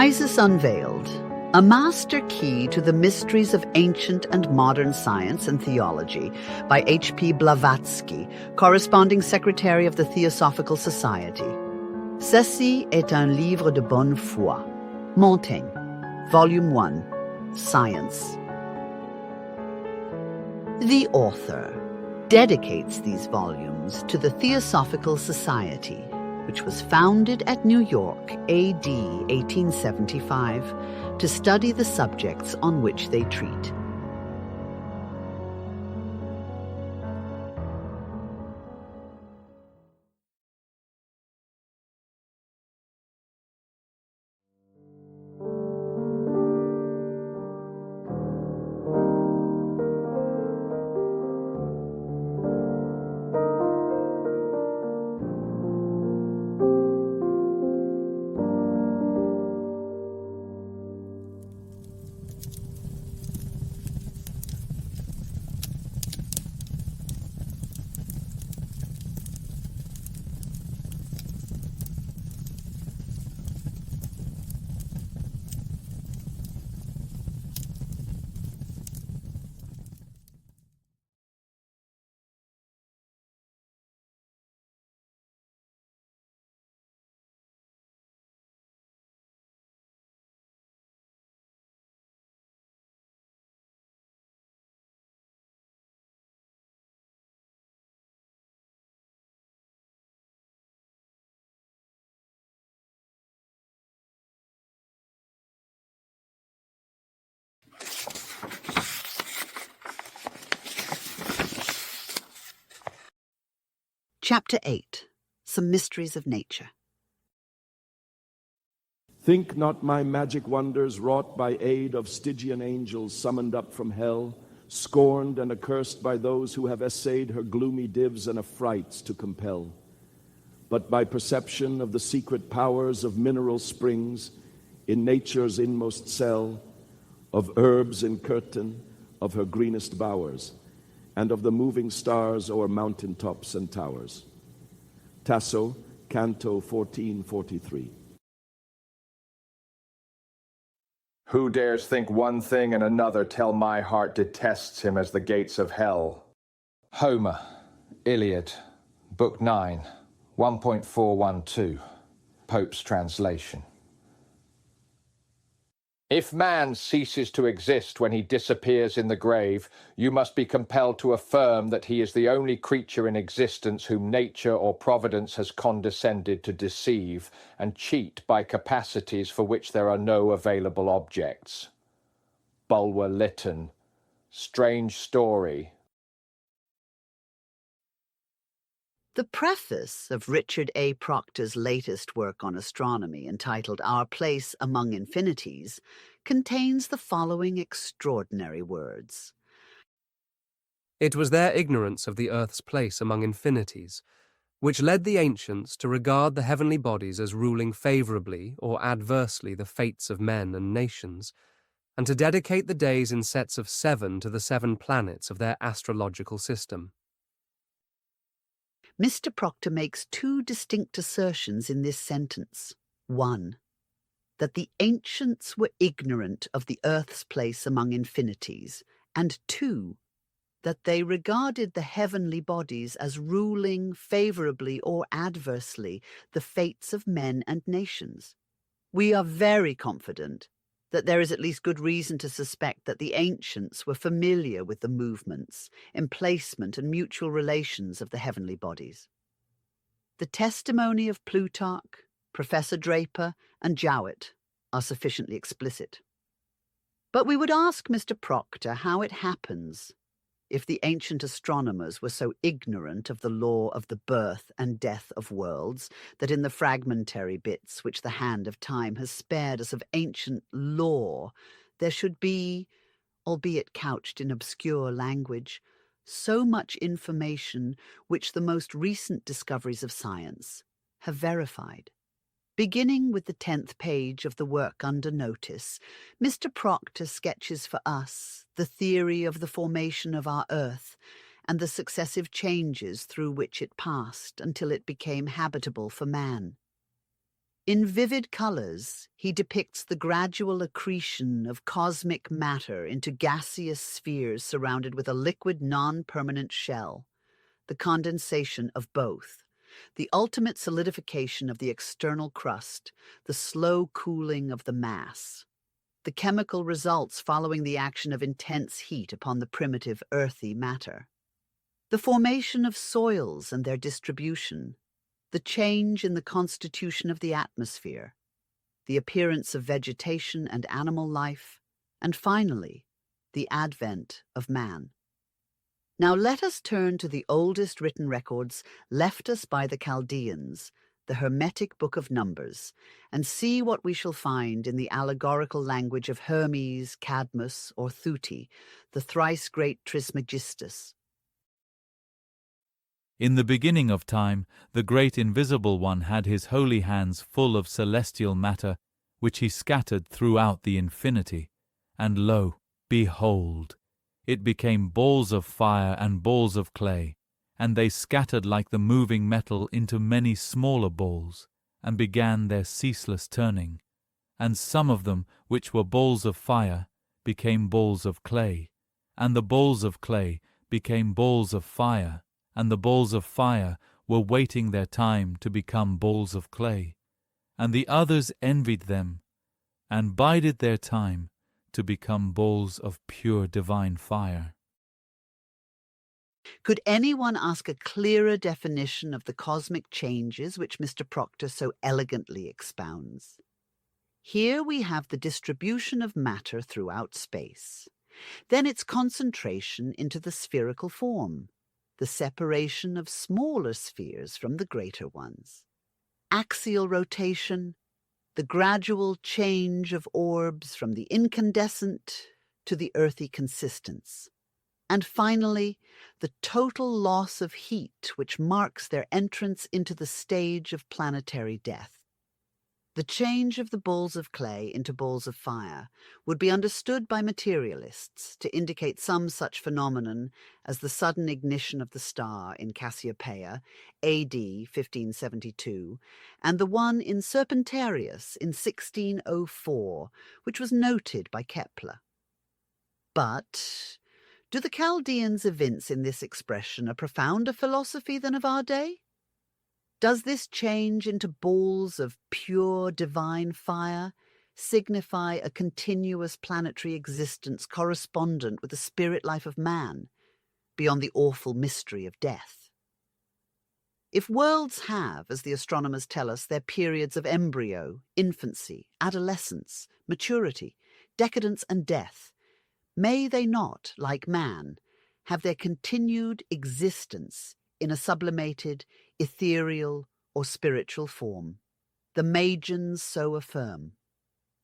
Crisis Unveiled, a master key to the mysteries of ancient and modern science and theology by H.P. Blavatsky, corresponding secretary of the Theosophical Society. Ceci est un livre de bonne foi. Montaigne, Volume 1, Science. The author dedicates these volumes to the Theosophical Society, which was founded at New York, A.D. 1875, to study the subjects on which they treat. Chapter 8. Some Mysteries of Nature. Think not my magic wonders wrought by aid of Stygian angels summoned up from hell, scorned and accursed by those who have essayed her gloomy divs and affrights to compel. But by perception of the secret powers of mineral springs in nature's inmost cell, of herbs in curtain of her greenest bowers, and of the moving stars o'er mountain tops and towers. Tasso, Canto 1443. Who dares think one thing and another till my heart detests him as the gates of hell? Homer, Iliad, Book 9, 1.412, Pope's translation. If man ceases to exist when he disappears in the grave, you must be compelled to affirm that he is the only creature in existence whom nature or providence has condescended to deceive and cheat by capacities for which there are no available objects. Bulwer Lytton, Strange Story. The preface of Richard A. Proctor's latest work on astronomy, entitled Our Place Among Infinities, contains the following extraordinary words. It was their ignorance of the earth's place among infinities which led the ancients to regard the heavenly bodies as ruling favourably or adversely the fates of men and nations, and to dedicate the days in sets of 7 to the 7 planets of their astrological system. Mr. Proctor makes 2 distinct assertions in this sentence. 1. That the ancients were ignorant of the earth's place among infinities, and 2. That they regarded the heavenly bodies as ruling favourably or adversely the fates of men and nations. We are very confident that there is at least good reason to suspect that the ancients were familiar with the movements, emplacement, and mutual relations of the heavenly bodies. The testimony of Plutarch, Professor Draper, and Jowett are sufficiently explicit. But we would ask Mr. Proctor how it happens, if the ancient astronomers were so ignorant of the law of the birth and death of worlds, that in the fragmentary bits which the hand of time has spared us of ancient lore, there should be, albeit couched in obscure language, so much information which the most recent discoveries of science have verified. Beginning with the 10th page of the work under notice, Mr. Proctor sketches for us the theory of the formation of our Earth and the successive changes through which it passed until it became habitable for man. In vivid colors, he depicts the gradual accretion of cosmic matter into gaseous spheres surrounded with a liquid non-permanent shell, the condensation of both, the ultimate solidification of the external crust, the slow cooling of the mass, the chemical results following the action of intense heat upon the primitive earthy matter, the formation of soils and their distribution, the change in the constitution of the atmosphere, the appearance of vegetation and animal life, and finally, the advent of man. Now let us turn to the oldest written records left us by the Chaldeans, the Hermetic Book of Numbers, and see what we shall find in the allegorical language of Hermes, Cadmus, or Thuti, the thrice great Trismegistus. In the beginning of time, the great Invisible One had his holy hands full of celestial matter, which he scattered throughout the infinity. And lo, behold, it became balls of fire and balls of clay, and they scattered like the moving metal into many smaller balls, and began their ceaseless turning. And some of them, which were balls of fire, became balls of clay, and the balls of clay became balls of fire, and the balls of fire were waiting their time to become balls of clay. And the others envied them, and bided their time to become balls of pure divine fire. Could anyone ask a clearer definition of the cosmic changes which Mr. Proctor so elegantly expounds? Here we have the distribution of matter throughout space, then its concentration into the spherical form, the separation of smaller spheres from the greater ones, axial rotation, the gradual change of orbs from the incandescent to the earthy consistence, and finally, the total loss of heat which marks their entrance into the stage of planetary death. The change of the balls of clay into balls of fire would be understood by materialists to indicate some such phenomenon as the sudden ignition of the star in Cassiopeia, AD 1572, and the one in Serpentarius in 1604, which was noted by Kepler. But do the Chaldeans evince in this expression a profounder philosophy than of our day? Does this change into balls of pure divine fire signify a continuous planetary existence correspondent with the spirit life of man, beyond the awful mystery of death? If worlds have, as the astronomers tell us, their periods of embryo, infancy, adolescence, maturity, decadence and death, may they not, like man, have their continued existence in a sublimated, ethereal, or spiritual form? The Magians so affirm.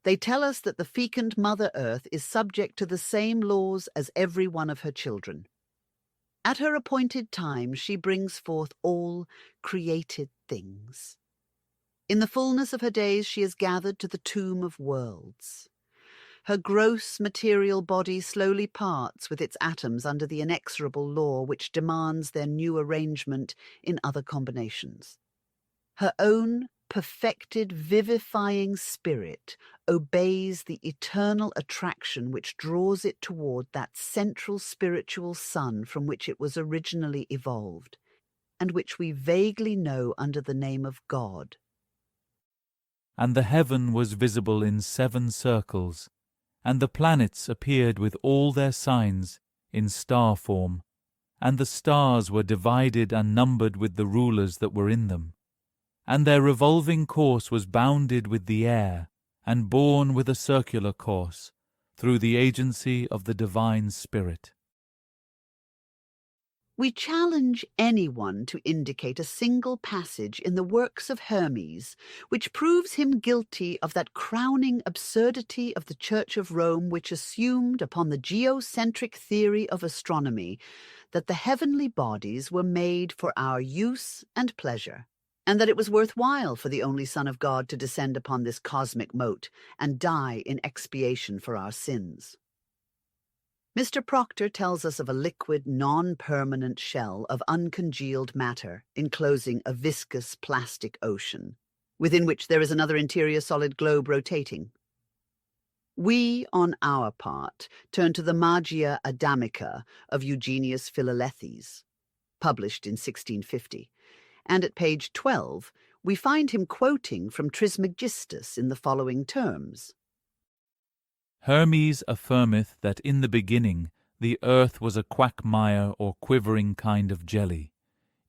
They tell us that the fecund Mother Earth is subject to the same laws as every one of her children. At her appointed time she brings forth all created things. In the fullness of her days she is gathered to the tomb of worlds. Her gross material body slowly parts with its atoms under the inexorable law which demands their new arrangement in other combinations. Her own perfected, vivifying spirit obeys the eternal attraction which draws it toward that central spiritual sun from which it was originally evolved, and which we vaguely know under the name of God. And the heaven was visible in 7 circles, and the planets appeared with all their signs in star form, and the stars were divided and numbered with the rulers that were in them. And their revolving course was bounded with the air, and borne with a circular course, through the agency of the divine Spirit. We challenge anyone to indicate a single passage in the works of Hermes which proves him guilty of that crowning absurdity of the Church of Rome which assumed upon the geocentric theory of astronomy that the heavenly bodies were made for our use and pleasure, and that it was worthwhile for the only Son of God to descend upon this cosmic mote and die in expiation for our sins. Mr. Proctor tells us of a liquid, non-permanent shell of uncongealed matter enclosing a viscous plastic ocean. within which there is another interior solid globe rotating. We, on our part, turn to the Magia Adamica of Eugenius Philalethes, published in 1650, and at page 12 we find him quoting from Trismegistus in the following terms. Hermes affirmeth that in the beginning the earth was a quagmire or quivering kind of jelly,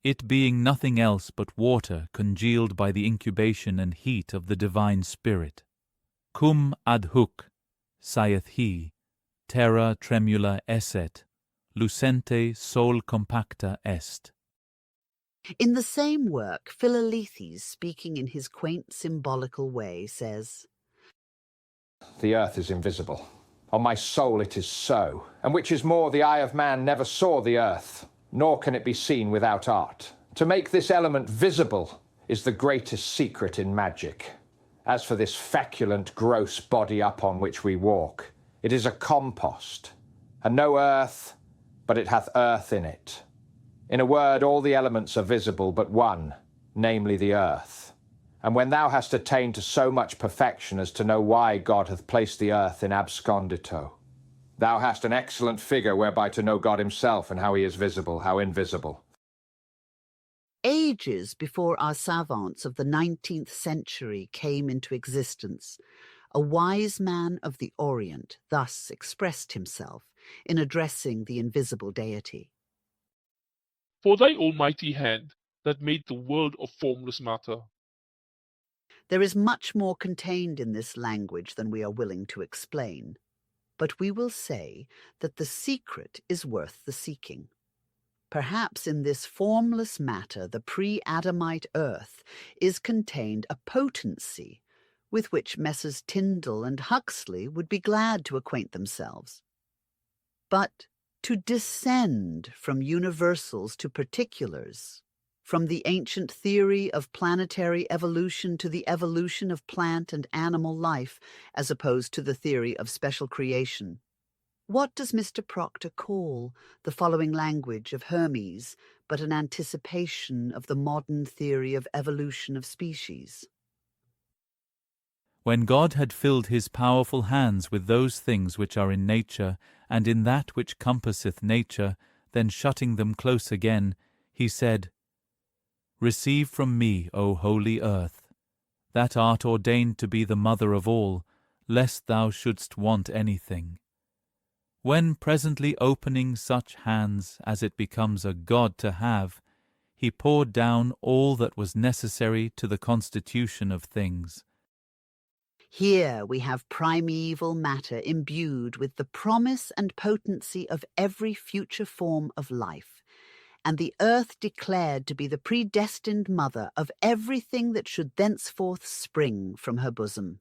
it being nothing else but water congealed by the incubation and heat of the divine spirit. Cum ad hoc, saith he, terra tremula esset, lucente sol compacta est. In the same work, Philalethes, speaking in his quaint symbolical way, says, The earth is invisible. On my soul it is so, and which is more, the eye of man never saw the earth, nor can it be seen without art. To make this element visible is the greatest secret in magic. As for this feculent, gross body upon which we walk, it is a compost, and no earth, but it hath earth in it. In a word, all the elements are visible but one, namely the earth. And when thou hast attained to so much perfection as to know why God hath placed the earth in abscondito, thou hast an excellent figure whereby to know God himself and how he is visible, how invisible. Ages before our savants of the 19th century came into existence, a wise man of the Orient thus expressed himself in addressing the invisible deity. For thy almighty hand that made the world of formless matter. There is much more contained in this language than we are willing to explain, but we will say that the secret is worth the seeking. Perhaps in this formless matter, the pre-Adamite earth, is contained a potency with which Messrs. Tyndall and Huxley would be glad to acquaint themselves. But to descend from universals to particulars, from the ancient theory of planetary evolution to the evolution of plant and animal life, as opposed to the theory of special creation, what does Mr. Proctor call the following language of Hermes but an anticipation of the modern theory of evolution of species? When God had filled his powerful hands with those things which are in nature, and in that which compasseth nature, then shutting them close again, he said, Receive from me, O holy earth, that art ordained to be the mother of all, lest thou shouldst want anything. When presently opening such hands as it becomes a god to have, he poured down all that was necessary to the constitution of things. Here we have primeval matter imbued with the promise and potency of every future form of life, and the earth declared to be the predestined mother of everything that should thenceforth spring from her bosom.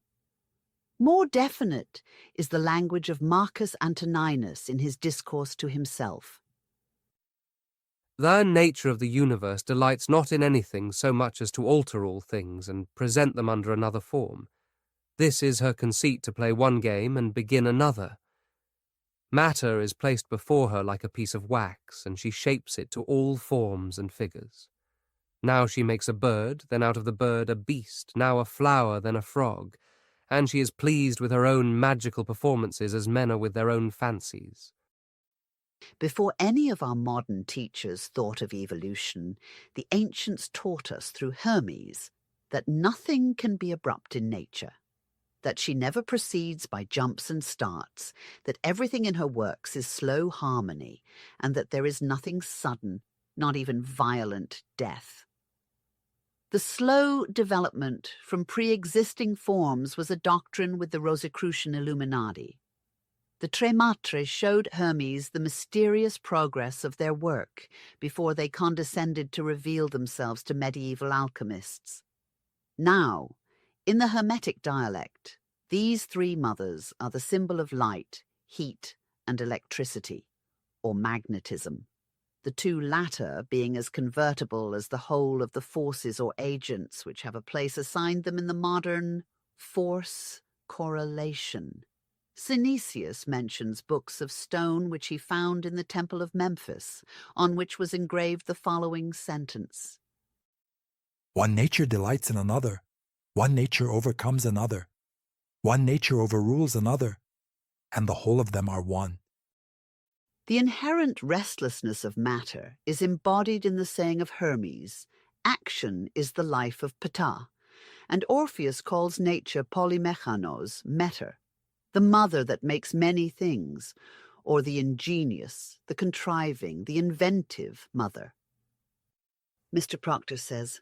More definite is the language of Marcus Antoninus in his discourse to himself. The nature of the universe delights not in anything so much as to alter all things and present them under another form. This is her conceit to play one game and begin another. Matter is placed before her like a piece of wax, and she shapes it to all forms and figures. Now she makes a bird, then out of the bird a beast, now a flower, then a frog, and she is pleased with her own magical performances as men are with their own fancies. Before any of our modern teachers thought of evolution, the ancients taught us through Hermes that nothing can be abrupt in nature, that she never proceeds by jumps and starts, that everything in her works is slow harmony, and that there is nothing sudden, not even violent death. The slow development from pre-existing forms was a doctrine with the Rosicrucian Illuminati. The Tre Matre showed Hermes the mysterious progress of their work before they condescended to reveal themselves to medieval alchemists. Now, in the Hermetic dialect, these three mothers are the symbol of light, heat, and electricity, or magnetism, the two latter being as convertible as the whole of the forces or agents which have a place assigned them in the modern force correlation. Synesius mentions books of stone which he found in the Temple of Memphis, on which was engraved the following sentence. One nature delights in another, One nature overcomes another. One nature overrules another, and the whole of them are one. The inherent restlessness of matter is embodied in the saying of Hermes, "Action is the life of Ptah," and Orpheus calls nature polymechanos, meter, the mother that makes many things, or the ingenious, the contriving, the inventive mother. Mr. Proctor says,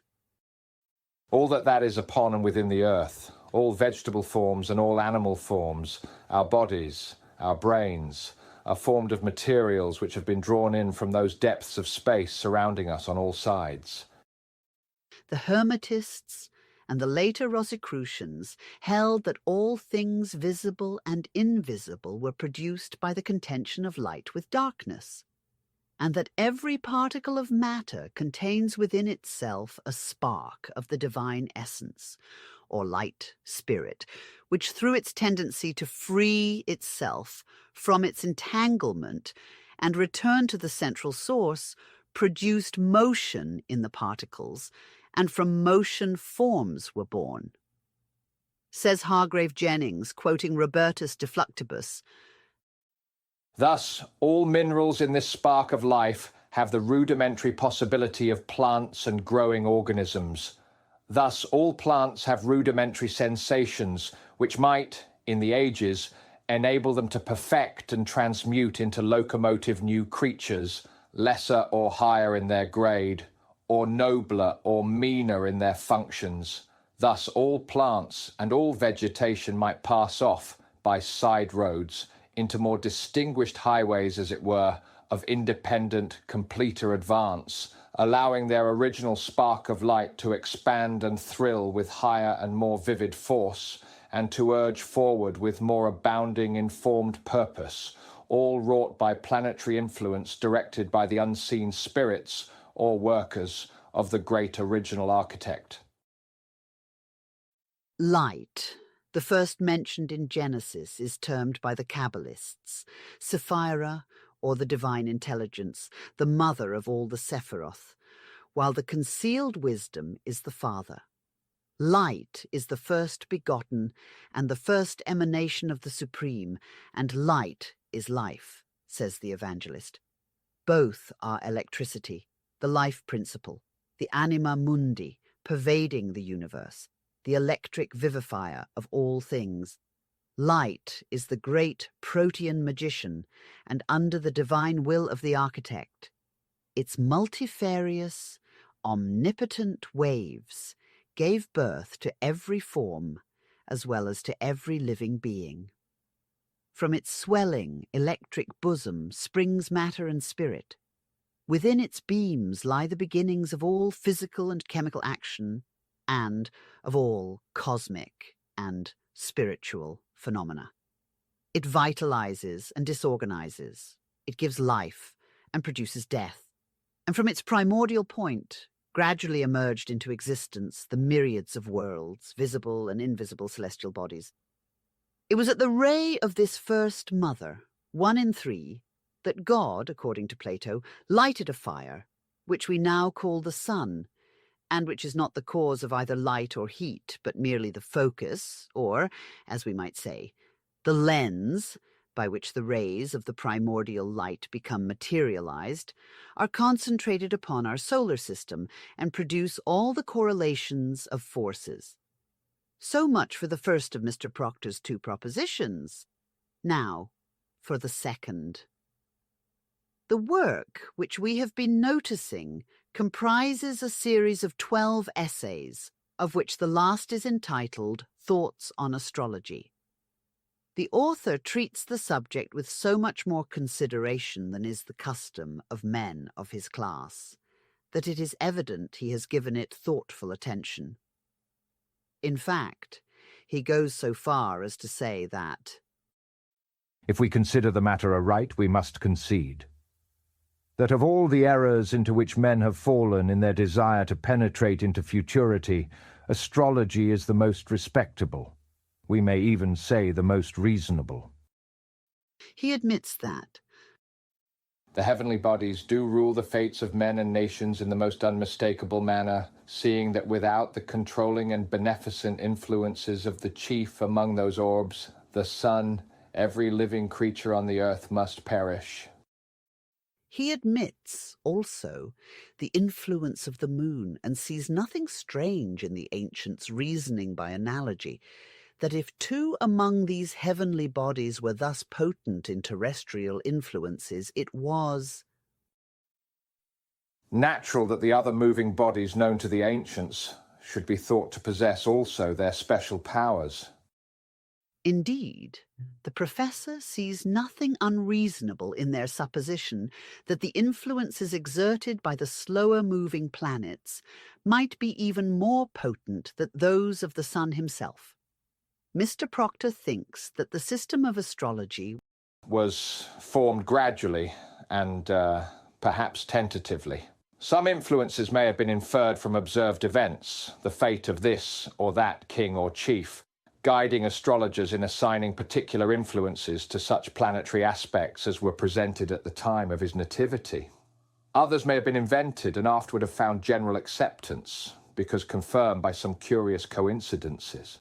All that is upon and within the earth, all vegetable forms and all animal forms, our bodies, our brains, are formed of materials which have been drawn in from those depths of space surrounding us on all sides. the Hermetists and the later Rosicrucians held that all things visible and invisible were produced by the contention of light with darkness, and that every particle of matter contains within itself a spark of the divine essence, or light spirit, which through its tendency to free itself from its entanglement and return to the central source, produced motion in the particles, and from motion forms were born. Says Hargrave Jennings, quoting Robertus de Fluctibus, Thus, all minerals in this spark of life have the rudimentary possibility of plants and growing organisms. Thus, all plants have rudimentary sensations which might, in the ages, enable them to perfect and transmute into locomotive new creatures, lesser or higher in their grade, or nobler or meaner in their functions. Thus, all plants and all vegetation might pass off by side roads into more distinguished highways, as it were, of independent, completer advance, allowing their original spark of light to expand and thrill with higher and more vivid force, and to urge forward with more abounding informed purpose, all wrought by planetary influence directed by the unseen spirits or workers of the great original architect. light, the first mentioned in Genesis, is termed by the Kabbalists Sephira, or the divine intelligence, the mother of all the Sephiroth, while the concealed wisdom is the father. Light is the first begotten and the first emanation of the Supreme, and light is life, says the evangelist. Both are electricity, the life principle, the anima mundi, pervading the universe, the electric vivifier of all things. Light is the great protean magician, and under the divine will of the architect, its multifarious, omnipotent waves gave birth to every form as well as to every living being. From its swelling, electric bosom springs matter and spirit. Within its beams lie the beginnings of all physical and chemical action and of all cosmic and spiritual phenomena. It vitalizes and disorganizes. It gives life and produces death. And from its primordial point gradually emerged into existence the myriads of worlds, visible and invisible celestial bodies. It was at the ray of this first mother, one in three, that God, according to Plato, lighted a fire, which we now call the sun, and which is not the cause of either light or heat, but merely the focus, or, as we might say, the lens by which the rays of the primordial light become materialized, are concentrated upon our solar system and produce all the correlations of forces. So much for the first of Mr. Proctor's two propositions. Now, for the second. The work which we have been noticing comprises a series of 12 essays, of which the last is entitled Thoughts on Astrology. The author treats the subject with so much more consideration than is the custom of men of his class, that it is evident he has given it thoughtful attention. In fact, he goes so far as to say that, If we consider the matter aright, we must concede that of all the errors into which men have fallen in their desire to penetrate into futurity, astrology is the most respectable. We may even say the most reasonable. he admits that, The heavenly bodies do rule the fates of men and nations in the most unmistakable manner, seeing that without the controlling and beneficent influences of the chief among those orbs, the sun, every living creature on the earth must perish. He admits, also, the influence of the moon and sees nothing strange in the ancients' reasoning by analogy, that if two among these heavenly bodies were thus potent in terrestrial influences, it was natural that the other moving bodies known to the ancients should be thought to possess also their special powers. Indeed, the professor sees nothing unreasonable in their supposition that the influences exerted by the slower-moving planets might be even more potent than those of the sun himself. Mr. Proctor thinks that the system of astrology was formed gradually and perhaps tentatively. Some influences may have been inferred from observed events, the fate of this or that king or chief, guiding astrologers in assigning particular influences to such planetary aspects as were presented at the time of his nativity. Others may have been invented and afterward have found general acceptance, because confirmed by some curious coincidences.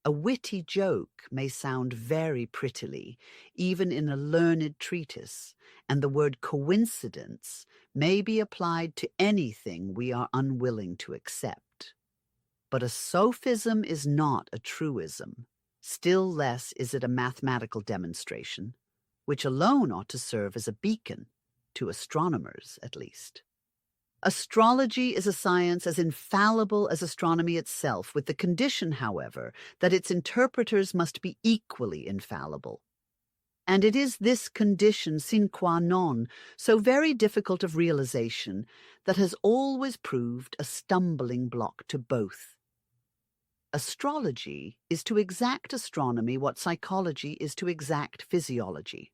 A witty joke may sound very prettily, even in a learned treatise, and the word coincidence may be applied to anything we are unwilling to accept. But a sophism is not a truism, still less is it a mathematical demonstration, which alone ought to serve as a beacon, to astronomers at least. Astrology is a science as infallible as astronomy itself, with the condition, however, that its interpreters must be equally infallible. And it is this condition sine qua non, so very difficult of realization, that has always proved a stumbling block to both. Astrology is to exact astronomy what psychology is to exact physiology.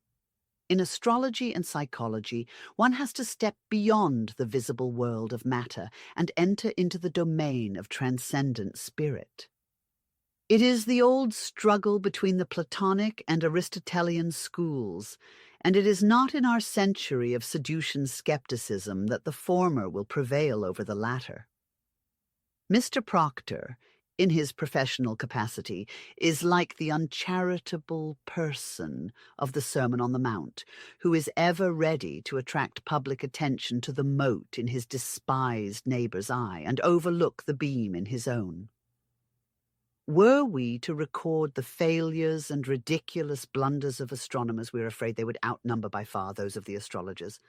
In astrology and psychology, one has to step beyond the visible world of matter and enter into the domain of transcendent spirit. It is the old struggle between the Platonic and Aristotelian schools, and it is not in our century of Saducean skepticism that the former will prevail over the latter. Mr. Proctor, in his professional capacity, is like the uncharitable person of the Sermon on the Mount, who is ever ready to attract public attention to the mote in his despised neighbour's eye and overlook the beam in his own. Were we to record the failures and ridiculous blunders of astronomers, we are afraid they would outnumber by far those of the astrologers.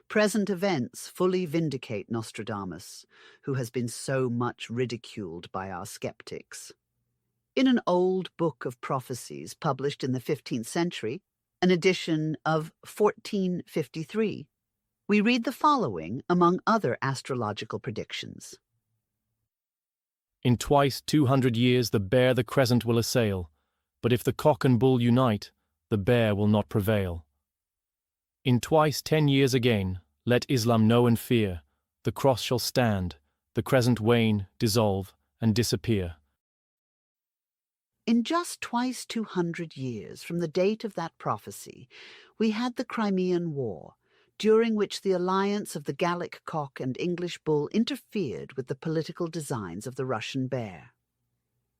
Present events fully vindicate Nostradamus, who has been so much ridiculed by our skeptics. In an old book of prophecies published in the 15th century, an edition of 1453, we read the following among other astrological predictions. In twice 200 years the bear the crescent will assail, but if the cock and bull unite, the bear will not prevail. In twice 10 years again, let Islam know and fear, the cross shall stand, the crescent wane, dissolve, and disappear. In just twice 200 years from the date of that prophecy, we had the Crimean War, during which the alliance of the Gallic cock and English bull interfered with the political designs of the Russian bear.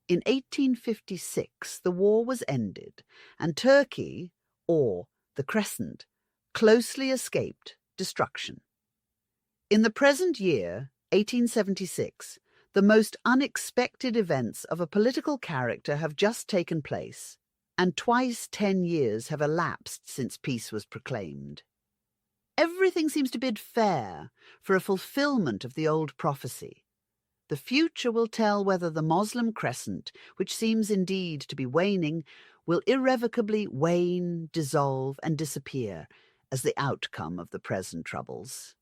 In 1856, the war was ended, and Turkey, or the Crescent, closely escaped destruction. In the present year, 1876, the most unexpected events of a political character have just taken place, and twice 10 years have elapsed since peace was proclaimed. Everything seems to bid fair for a fulfillment of the old prophecy. The future will tell whether the Moslem crescent, which seems indeed to be waning, will irrevocably wane, dissolve, and disappear as the outcome of the present troubles.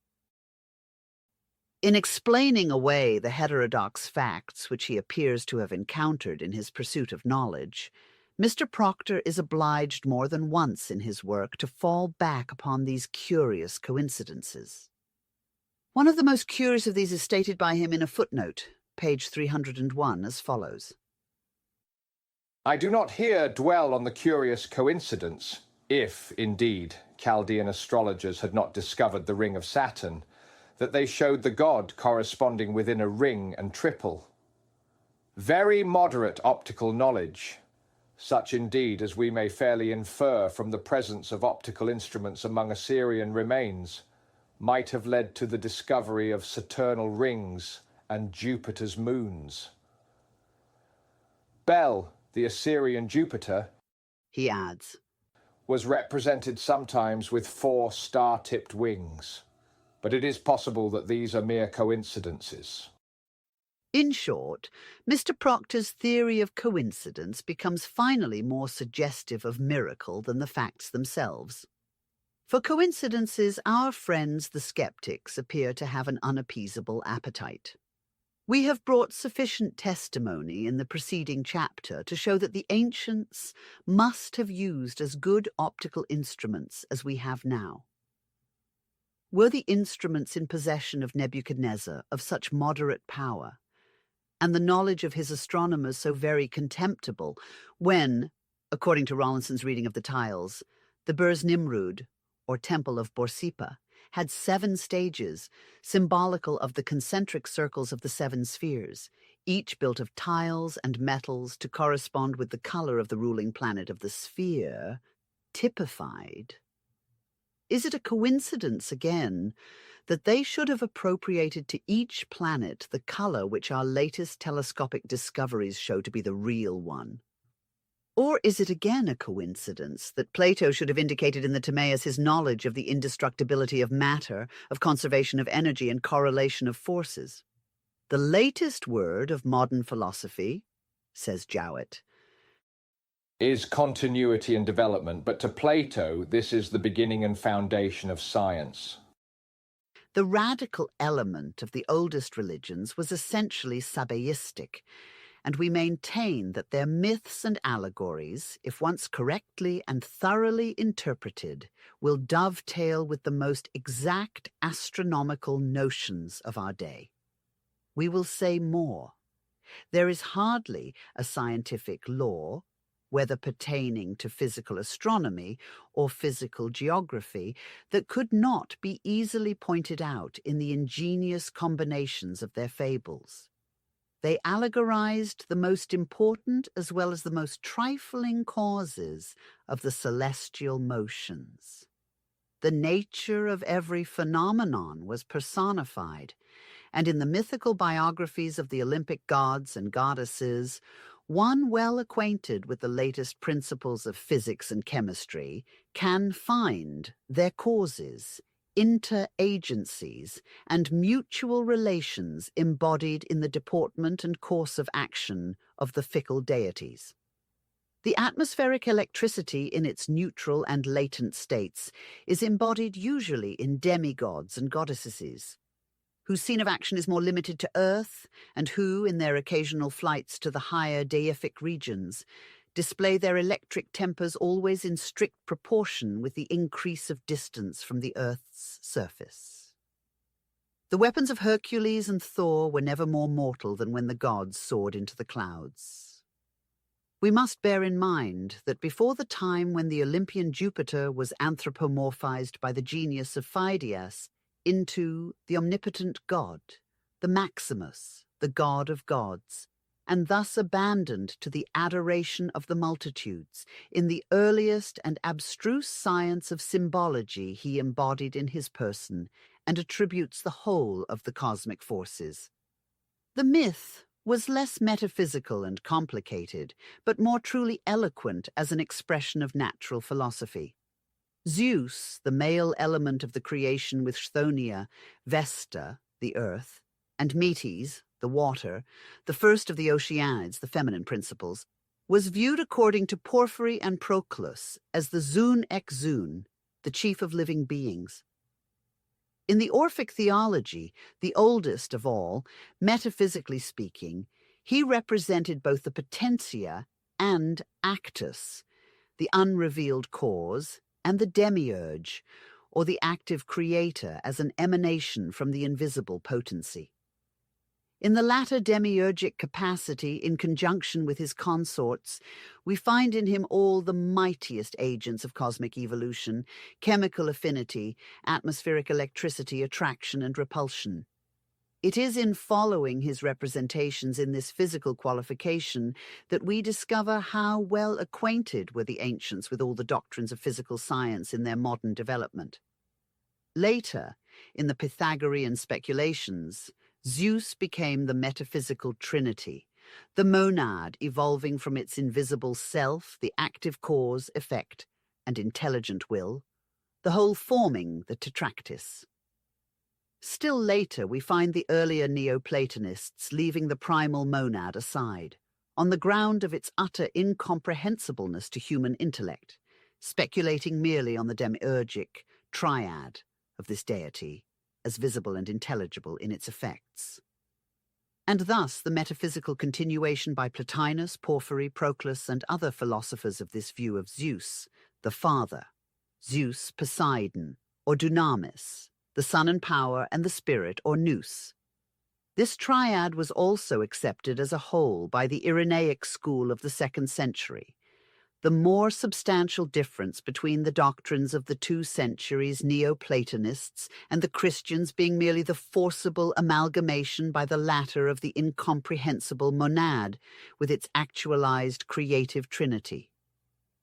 In explaining away the heterodox facts which he appears to have encountered in his pursuit of knowledge, Mr. Proctor is obliged more than once in his work to fall back upon these curious coincidences. One of the most curious of these is stated by him in a footnote, page 301, as follows. I do not here dwell on the curious coincidence, if, indeed, Chaldean astrologers had not discovered the ring of Saturn, that they showed the god corresponding within a ring and triple. Very moderate optical knowledge, such indeed as we may fairly infer from the presence of optical instruments among Assyrian remains, might have led to the discovery of Saturnal rings and Jupiter's moons. Bel, the Assyrian Jupiter, he adds, was represented sometimes with 4 star-tipped wings, but it is possible that these are mere coincidences. In short, Mr. Proctor's theory of coincidence becomes finally more suggestive of miracle than the facts themselves. For coincidences, our friends the skeptics appear to have an unappeasable appetite. We have brought sufficient testimony in the preceding chapter to show that the ancients must have used as good optical instruments as we have now. Were the instruments in possession of Nebuchadnezzar of such moderate power, and the knowledge of his astronomers so very contemptible, when, according to Rawlinson's reading of the tiles, the Burz Nimrud, or Temple of Borsippa, had 7 stages, symbolical of the concentric circles of the 7 spheres, each built of tiles and metals to correspond with the color of the ruling planet of the sphere, typified? Is it a coincidence, again, that they should have appropriated to each planet the color which our latest telescopic discoveries show to be the real one? Or is it again a coincidence that Plato should have indicated in the Timaeus his knowledge of the indestructibility of matter, of conservation of energy, and correlation of forces? The latest word of modern philosophy, says Jowett, is continuity and development, but to Plato this is the beginning and foundation of science. The radical element of the oldest religions was essentially sabeistic, and we maintain that their myths and allegories, if once correctly and thoroughly interpreted, will dovetail with the most exact astronomical notions of our day. We will say more. There is hardly a scientific law, whether pertaining to physical astronomy or physical geography, that could not be easily pointed out in the ingenious combinations of their fables. They allegorized the most important as well as the most trifling causes of the celestial motions. The nature of every phenomenon was personified, and in the mythical biographies of the Olympic gods and goddesses, one well acquainted with the latest principles of physics and chemistry can find their causes, interagencies, and mutual relations embodied in the deportment and course of action of the fickle deities. The atmospheric electricity in its neutral and latent states is embodied usually in demigods and goddesses, whose scene of action is more limited to earth, and who, in their occasional flights to the higher deific regions, display their electric tempers always in strict proportion with the increase of distance from the earth's surface. The weapons of Hercules and Thor were never more mortal than when the gods soared into the clouds. We must bear in mind that before the time when the Olympian Jupiter was anthropomorphized by the genius of Phidias into the omnipotent god, the Maximus, the god of gods, and thus abandoned to the adoration of the multitudes, in the earliest and abstruse science of symbology he embodied in his person and attributes the whole of the cosmic forces. The myth was less metaphysical and complicated, but more truly eloquent as an expression of natural philosophy. Zeus, the male element of the creation with Chthoniya, Vesta, the earth, and Metis, the water, the first of the Oceanids, the feminine principles, was viewed according to Porphyry and Proclus as the Zun ex Zun, the chief of living beings. In the Orphic theology, the oldest of all, metaphysically speaking, he represented both the potentia and actus, the unrevealed cause, and the demiurge, or the active creator as an emanation from the invisible potency. In the latter demiurgic capacity, in conjunction with his consorts, we find in him all the mightiest agents of cosmic evolution, chemical affinity, atmospheric electricity, attraction and repulsion. It is in following his representations in this physical qualification that we discover how well acquainted were the ancients with all the doctrines of physical science in their modern development. Later, in the Pythagorean speculations, Zeus became the metaphysical trinity, the monad evolving from its invisible self, the active cause, effect, and intelligent will, the whole forming the tetractys. Still later, we find the earlier Neoplatonists leaving the primal monad aside, on the ground of its utter incomprehensibleness to human intellect, speculating merely on the demiurgic triad of this deity, as visible and intelligible in its effects. And thus the metaphysical continuation by Plotinus, Porphyry, Proclus, and other philosophers of this view of Zeus, the father, Zeus Poseidon, or Dunamis, the sun and power, and the spirit, or nous. This triad was also accepted as a whole by the Irenaic school of the 2nd century. The more substantial difference between the doctrines of the 2 centuries Neoplatonists and the Christians being merely the forcible amalgamation by the latter of the incomprehensible monad with its actualized creative trinity.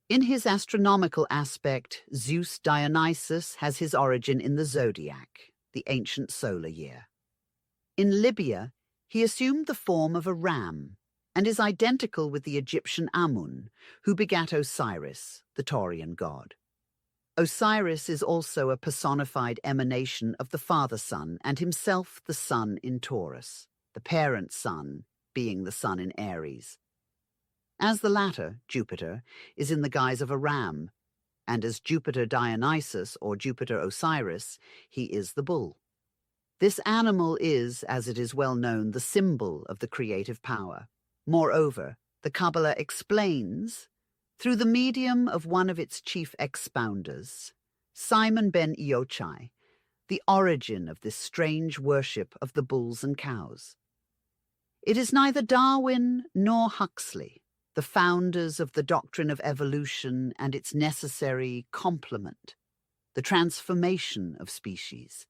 In his astronomical aspect, Zeus Dionysus has his origin in the zodiac, the ancient solar year. In Libya, he assumed the form of a ram, and is identical with the Egyptian Amun, who begat Osiris, the Taurian god. Osiris is also a personified emanation of the father sun, and himself the sun in Taurus, the parent sun being the sun in Aries. As the latter, Jupiter, is in the guise of a ram, and as Jupiter Dionysus or Jupiter Osiris, he is the bull. This animal is, as it is well known, the symbol of the creative power. Moreover, the Kabbalah explains, through the medium of one of its chief expounders, Simon ben Yochai, the origin of this strange worship of the bulls and cows. It is neither Darwin nor Huxley, the founders of the doctrine of evolution and its necessary complement, the transformation of species,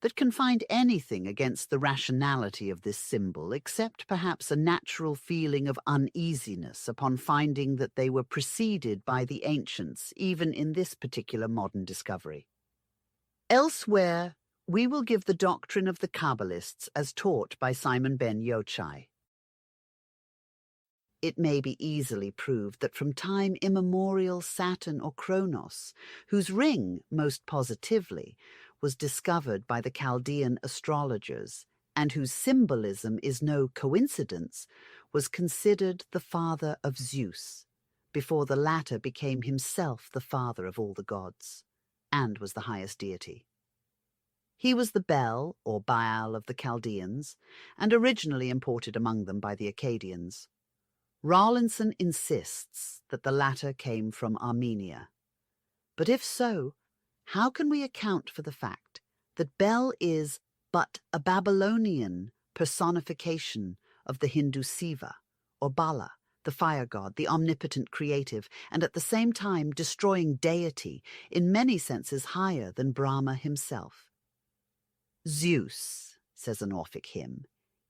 that can find anything against the rationality of this symbol, except perhaps a natural feeling of uneasiness upon finding that they were preceded by the ancients, even in this particular modern discovery. Elsewhere, we will give the doctrine of the Kabbalists as taught by Simon ben Yochai. It may be easily proved that from time immemorial Saturn or Kronos, whose ring, most positively, was discovered by the Chaldean astrologers, and whose symbolism is no coincidence, was considered the father of Zeus, before the latter became himself the father of all the gods, and was the highest deity. He was the Bel, or Baal of the Chaldeans, and originally imported among them by the Akkadians. Rawlinson insists that the latter came from Armenia. But if so, how can we account for the fact that Bel is but a Babylonian personification of the Hindu Siva, or Bala, the fire god, the omnipotent creative, and at the same time destroying deity, in many senses higher than Brahma himself? Zeus, says an Orphic hymn,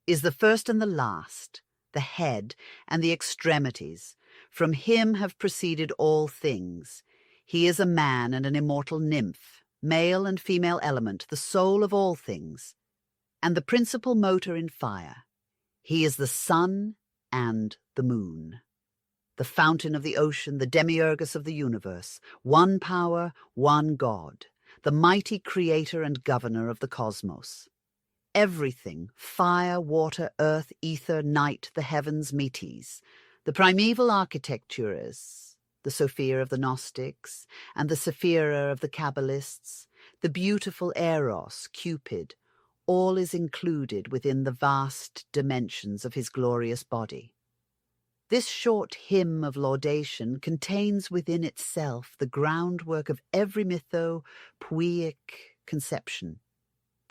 is the first and the last, the head and the extremities. From him have proceeded all things. He is a man and an immortal nymph, male and female element, the soul of all things, and the principal motor in fire. He is the sun and the moon, the fountain of the ocean, the demiurgus of the universe, one power, one God, the mighty creator and governor of the cosmos. Everything, fire, water, earth, ether, night, the heavens, metis, the primeval architectures, the Sophia of the Gnostics, and the Sephira of the Kabbalists, the beautiful Eros, Cupid, all is included within the vast dimensions of his glorious body. This short hymn of laudation contains within itself the groundwork of every mytho-poietic conception,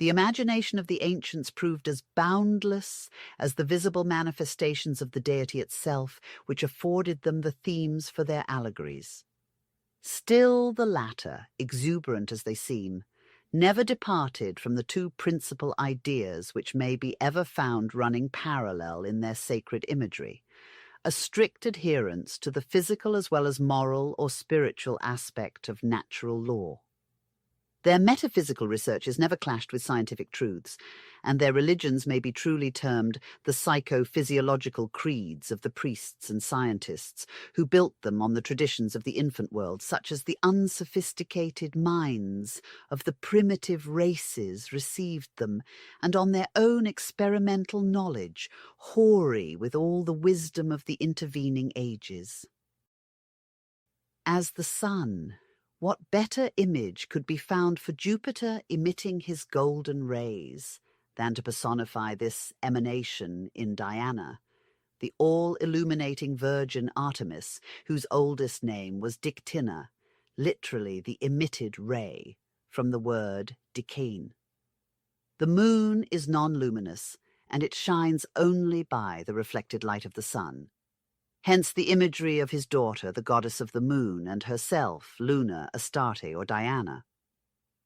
The imagination of the ancients proved as boundless as the visible manifestations of the deity itself, which afforded them the themes for their allegories. Still the latter, exuberant as they seem, never departed from the two principal ideas which may be ever found running parallel in their sacred imagery: a strict adherence to the physical as well as moral or spiritual aspect of natural law. Their metaphysical researches never clashed with scientific truths, and their religions may be truly termed the psychophysiological creeds of the priests and scientists who built them on the traditions of the infant world, such as the unsophisticated minds of the primitive races received them, and on their own experimental knowledge, hoary with all the wisdom of the intervening ages. As the sun, what better image could be found for Jupiter emitting his golden rays than to personify this emanation in Diana, the all-illuminating virgin Artemis, whose oldest name was Dictina, literally the emitted ray, from the word decane. The moon is non-luminous, and it shines only by the reflected light of the sun. Hence the imagery of his daughter, the goddess of the moon, and herself, Luna, Astarte, or Diana.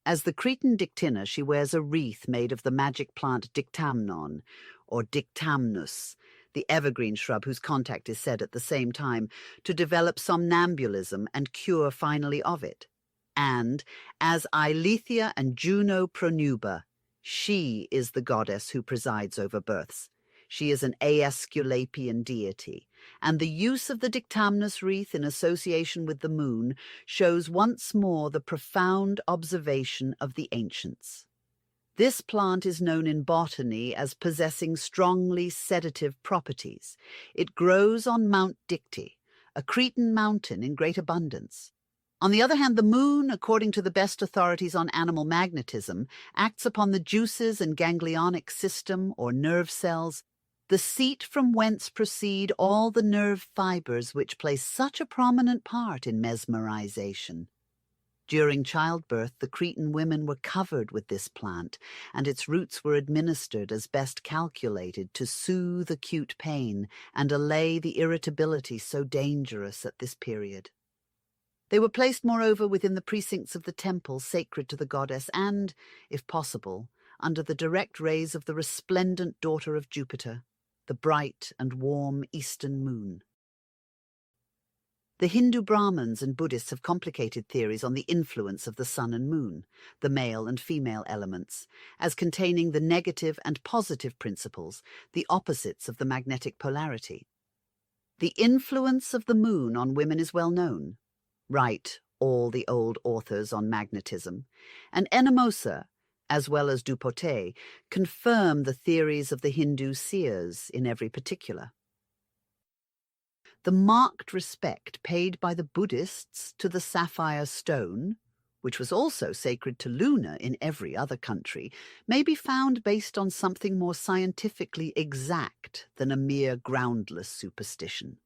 As the Cretan Dictina, she wears a wreath made of the magic plant dictamnon, or dictamnus, the evergreen shrub whose contact is said at the same time to develop somnambulism and cure finally of it. And, as Eileithyia and Juno Pronuba, she is the goddess who presides over births. She is an Aesculapian deity, and the use of the dictamnus wreath in association with the moon shows once more the profound observation of the ancients. This plant is known in botany as possessing strongly sedative properties. It grows on Mount Dicte, a Cretan mountain in great abundance. On the other hand, the moon, according to the best authorities on animal magnetism, acts upon the juices and ganglionic system, or nerve cells, the seat from whence proceed all the nerve fibers which play such a prominent part in mesmerization. During childbirth, the Cretan women were covered with this plant, and its roots were administered as best calculated to soothe acute pain and allay the irritability so dangerous at this period. They were placed, moreover, within the precincts of the temple sacred to the goddess and, if possible, under the direct rays of the resplendent daughter of Jupiter, the bright and warm eastern moon. The Hindu Brahmins and Buddhists have complicated theories on the influence of the sun and moon, the male and female elements, as containing the negative and positive principles, the opposites of the magnetic polarity. The influence of the moon on women is well known. Write all the old authors on magnetism, and Ennemoser, as well as Dupotet, confirm the theories of the Hindu seers in every particular. The marked respect paid by the Buddhists to the sapphire stone, which was also sacred to Luna in every other country, may be found based on something more scientifically exact than a mere groundless superstition.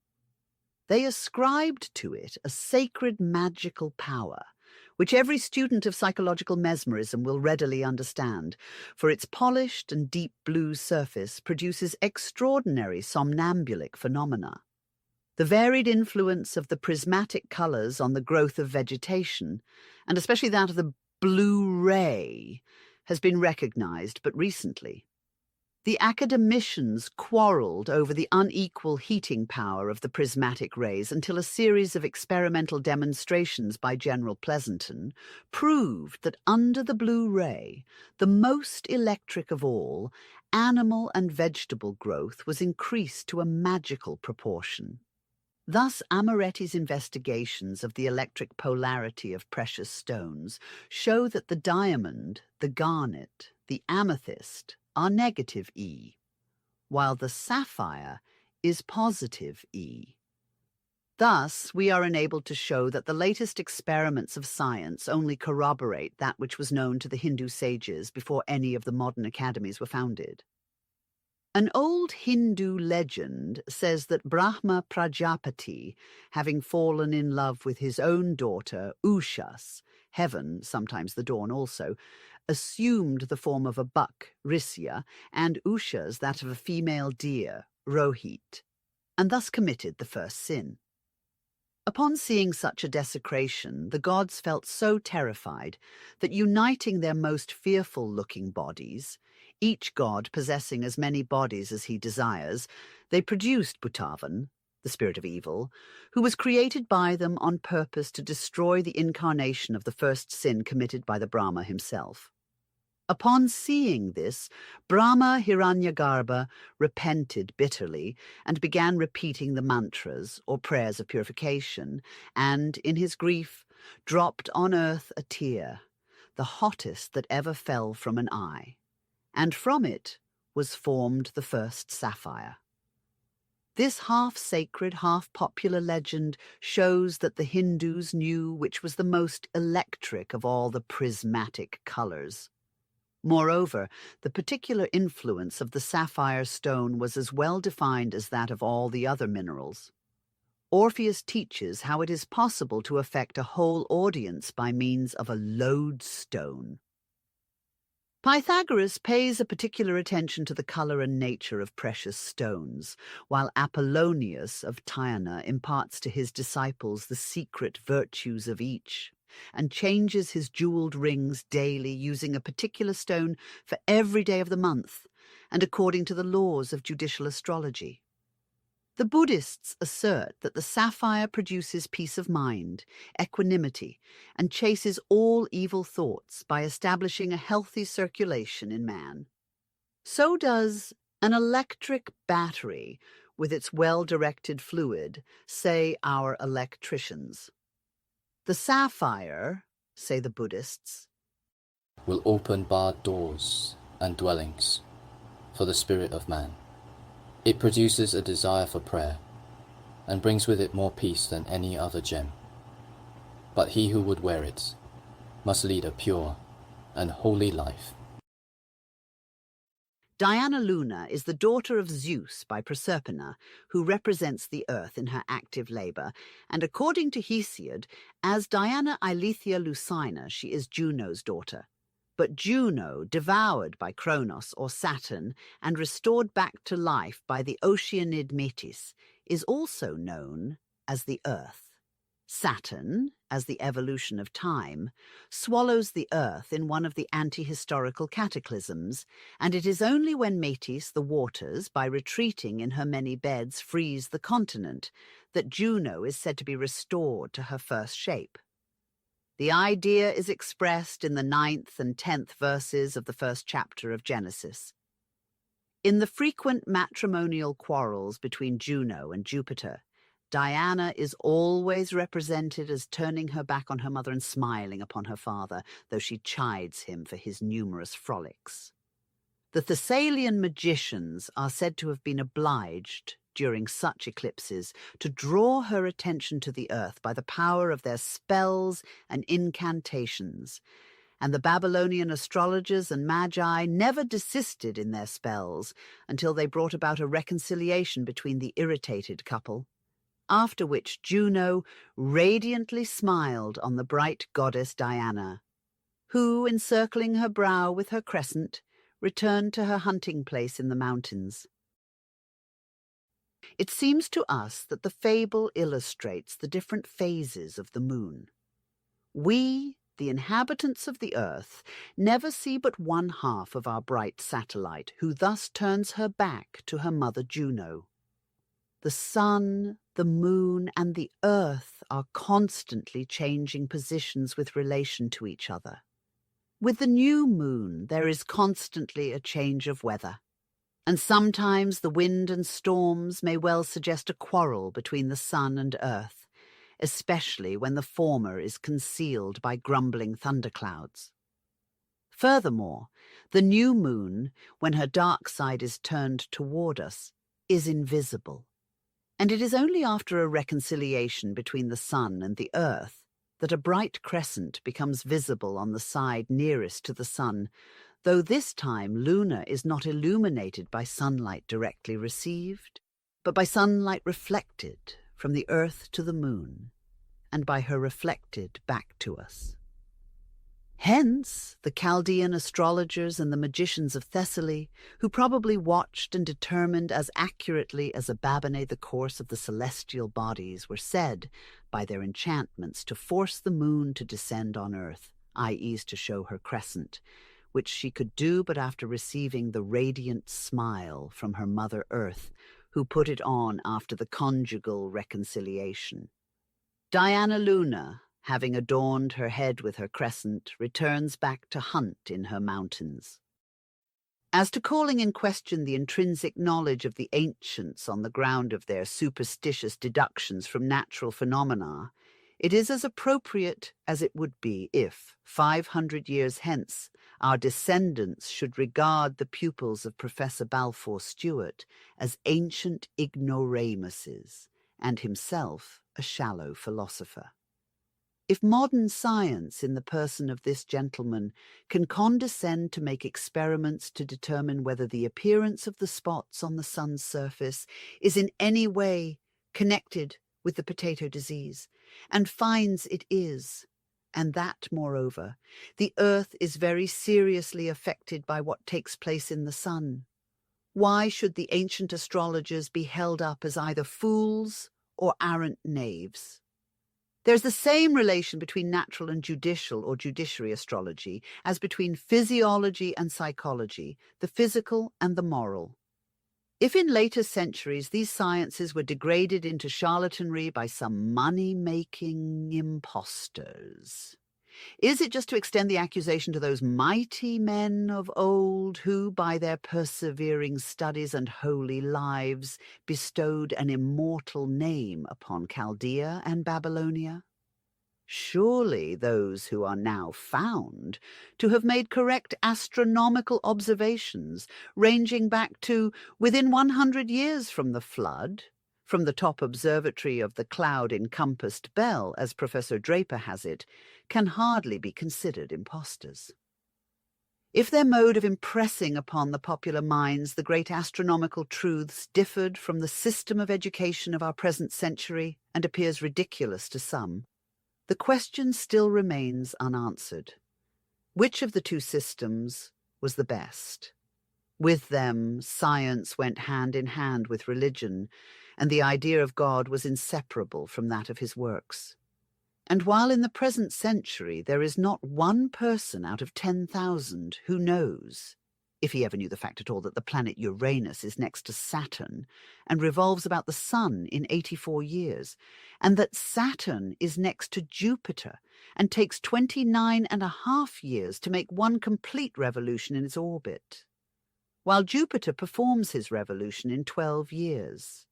They ascribed to it a sacred magical power, which every student of psychological mesmerism will readily understand, for its polished and deep blue surface produces extraordinary somnambulic phenomena. The varied influence of the prismatic colours on the growth of vegetation, and especially that of the blue ray, has been recognised but recently. The academicians quarrelled over the unequal heating power of the prismatic rays until a series of experimental demonstrations by General Pleasanton proved that under the blue ray, the most electric of all, animal and vegetable growth was increased to a magical proportion. Thus, Amoretti's investigations of the electric polarity of precious stones show that the diamond, the garnet, the amethyst are negative E, while the sapphire is positive E. Thus, we are enabled to show that the latest experiments of science only corroborate that which was known to the Hindu sages before any of the modern academies were founded. An old Hindu legend says that Brahma Prajapati, having fallen in love with his own daughter, Ushas, heaven, sometimes the dawn also, assumed the form of a buck, Risya, and Usha's that of a female deer, Rohit, and thus committed the first sin. Upon seeing such a desecration, the gods felt so terrified that, uniting their most fearful-looking bodies, each god possessing as many bodies as he desires, they produced Bhutavan, the spirit of evil, who was created by them on purpose to destroy the incarnation of the first sin committed by the Brahma himself. Upon seeing this, Brahma Hiranyagarbha repented bitterly and began repeating the mantras, or prayers of purification, and, in his grief, dropped on earth a tear, the hottest that ever fell from an eye, and from it was formed the first sapphire. This half-sacred, half-popular legend shows that the Hindus knew which was the most electric of all the prismatic colours. Moreover, the particular influence of the sapphire stone was as well defined as that of all the other minerals. Orpheus teaches how it is possible to affect a whole audience by means of a lodestone. Pythagoras pays a particular attention to the colour and nature of precious stones, while Apollonius of Tyana imparts to his disciples the secret virtues of each, and changes his jewelled rings daily using a particular stone for every day of the month, and according to the laws of judicial astrology. The Buddhists assert that the sapphire produces peace of mind, equanimity, and chases all evil thoughts by establishing a healthy circulation in man. So does an electric battery, with its well-directed fluid, say our electricians. The sapphire, say the Buddhists, will open barred doors and dwellings for the spirit of man. It produces a desire for prayer and brings with it more peace than any other gem. But he who would wear it must lead a pure and holy life. Diana Luna is the daughter of Zeus by Proserpina, who represents the earth in her active labour, and according to Hesiod, as Diana Eileithyia Lucina, she is Juno's daughter. But Juno, devoured by Kronos or Saturn and restored back to life by the Oceanid Metis, is also known as the Earth. Saturn, as the evolution of time, swallows the earth in one of the anti-historical cataclysms, and it is only when Metis, the waters, by retreating in her many beds, freeze the continent, that Juno is said to be restored to her first shape. The idea is expressed in the 9th and 10th verses of the first chapter of Genesis. In the frequent matrimonial quarrels between Juno and Jupiter, Diana is always represented as turning her back on her mother and smiling upon her father, though she chides him for his numerous frolics. The Thessalian magicians are said to have been obliged, during such eclipses, to draw her attention to the earth by the power of their spells and incantations, and the Babylonian astrologers and magi never desisted in their spells until they brought about a reconciliation between the irritated couple, after which Juno radiantly smiled on the bright goddess Diana, who, encircling her brow with her crescent, returned to her hunting place in the mountains. It seems to us that the fable illustrates the different phases of the moon. We, the inhabitants of the earth, never see but one half of our bright satellite, who thus turns her back to her mother Juno. The sun, the moon, and the earth are constantly changing positions with relation to each other. With the new moon, there is constantly a change of weather, and sometimes the wind and storms may well suggest a quarrel between the sun and earth, especially when the former is concealed by grumbling thunderclouds. Furthermore, the new moon, when her dark side is turned toward us, is invisible, and it is only after a reconciliation between the sun and the earth that a bright crescent becomes visible on the side nearest to the sun, though this time Luna is not illuminated by sunlight directly received, but by sunlight reflected from the earth to the moon, and by her reflected back to us. Hence, the Chaldean astrologers and the magicians of Thessaly, who probably watched and determined as accurately as Ababane the course of the celestial bodies, were said, by their enchantments, to force the moon to descend on earth, i.e. to show her crescent, which she could do but after receiving the radiant smile from her mother Earth, who put it on after the conjugal reconciliation. Diana Luna, having adorned her head with her crescent, returns back to hunt in her mountains. As to calling in question the intrinsic knowledge of the ancients on the ground of their superstitious deductions from natural phenomena, it is as appropriate as it would be if, 500 years hence, our descendants should regard the pupils of Professor Balfour Stewart as ancient ignoramuses, and himself a shallow philosopher. If modern science, in the person of this gentleman, can condescend to make experiments to determine whether the appearance of the spots on the sun's surface is in any way connected with the potato disease, and finds it is, and that, moreover, the earth is very seriously affected by what takes place in the sun, why should the ancient astrologers be held up as either fools or arrant knaves? There's the same relation between natural and judicial or judiciary astrology as between physiology and psychology, the physical and the moral. If in later centuries these sciences were degraded into charlatanry by some money-making impostors, is it just to extend the accusation to those mighty men of old who, by their persevering studies and holy lives, bestowed an immortal name upon Chaldea and Babylonia? Surely those who are now found to have made correct astronomical observations ranging back to within 100 years from the flood, from the top observatory of the cloud-encompassed bell, as Professor Draper has it, can hardly be considered impostors. If their mode of impressing upon the popular minds the great astronomical truths differed from the system of education of our present century and appears ridiculous to some, the question still remains unanswered. Which of the two systems was the best? With them, science went hand in hand with religion, and the idea of God was inseparable from that of his works. And while in the present century there is not one person out of 10,000 who knows, if he ever knew the fact at all, that the planet Uranus is next to Saturn and revolves about the Sun in 84 years, and that Saturn is next to Jupiter and takes 29.5 years to make one complete revolution in its orbit, while Jupiter performs his revolution in 12 years.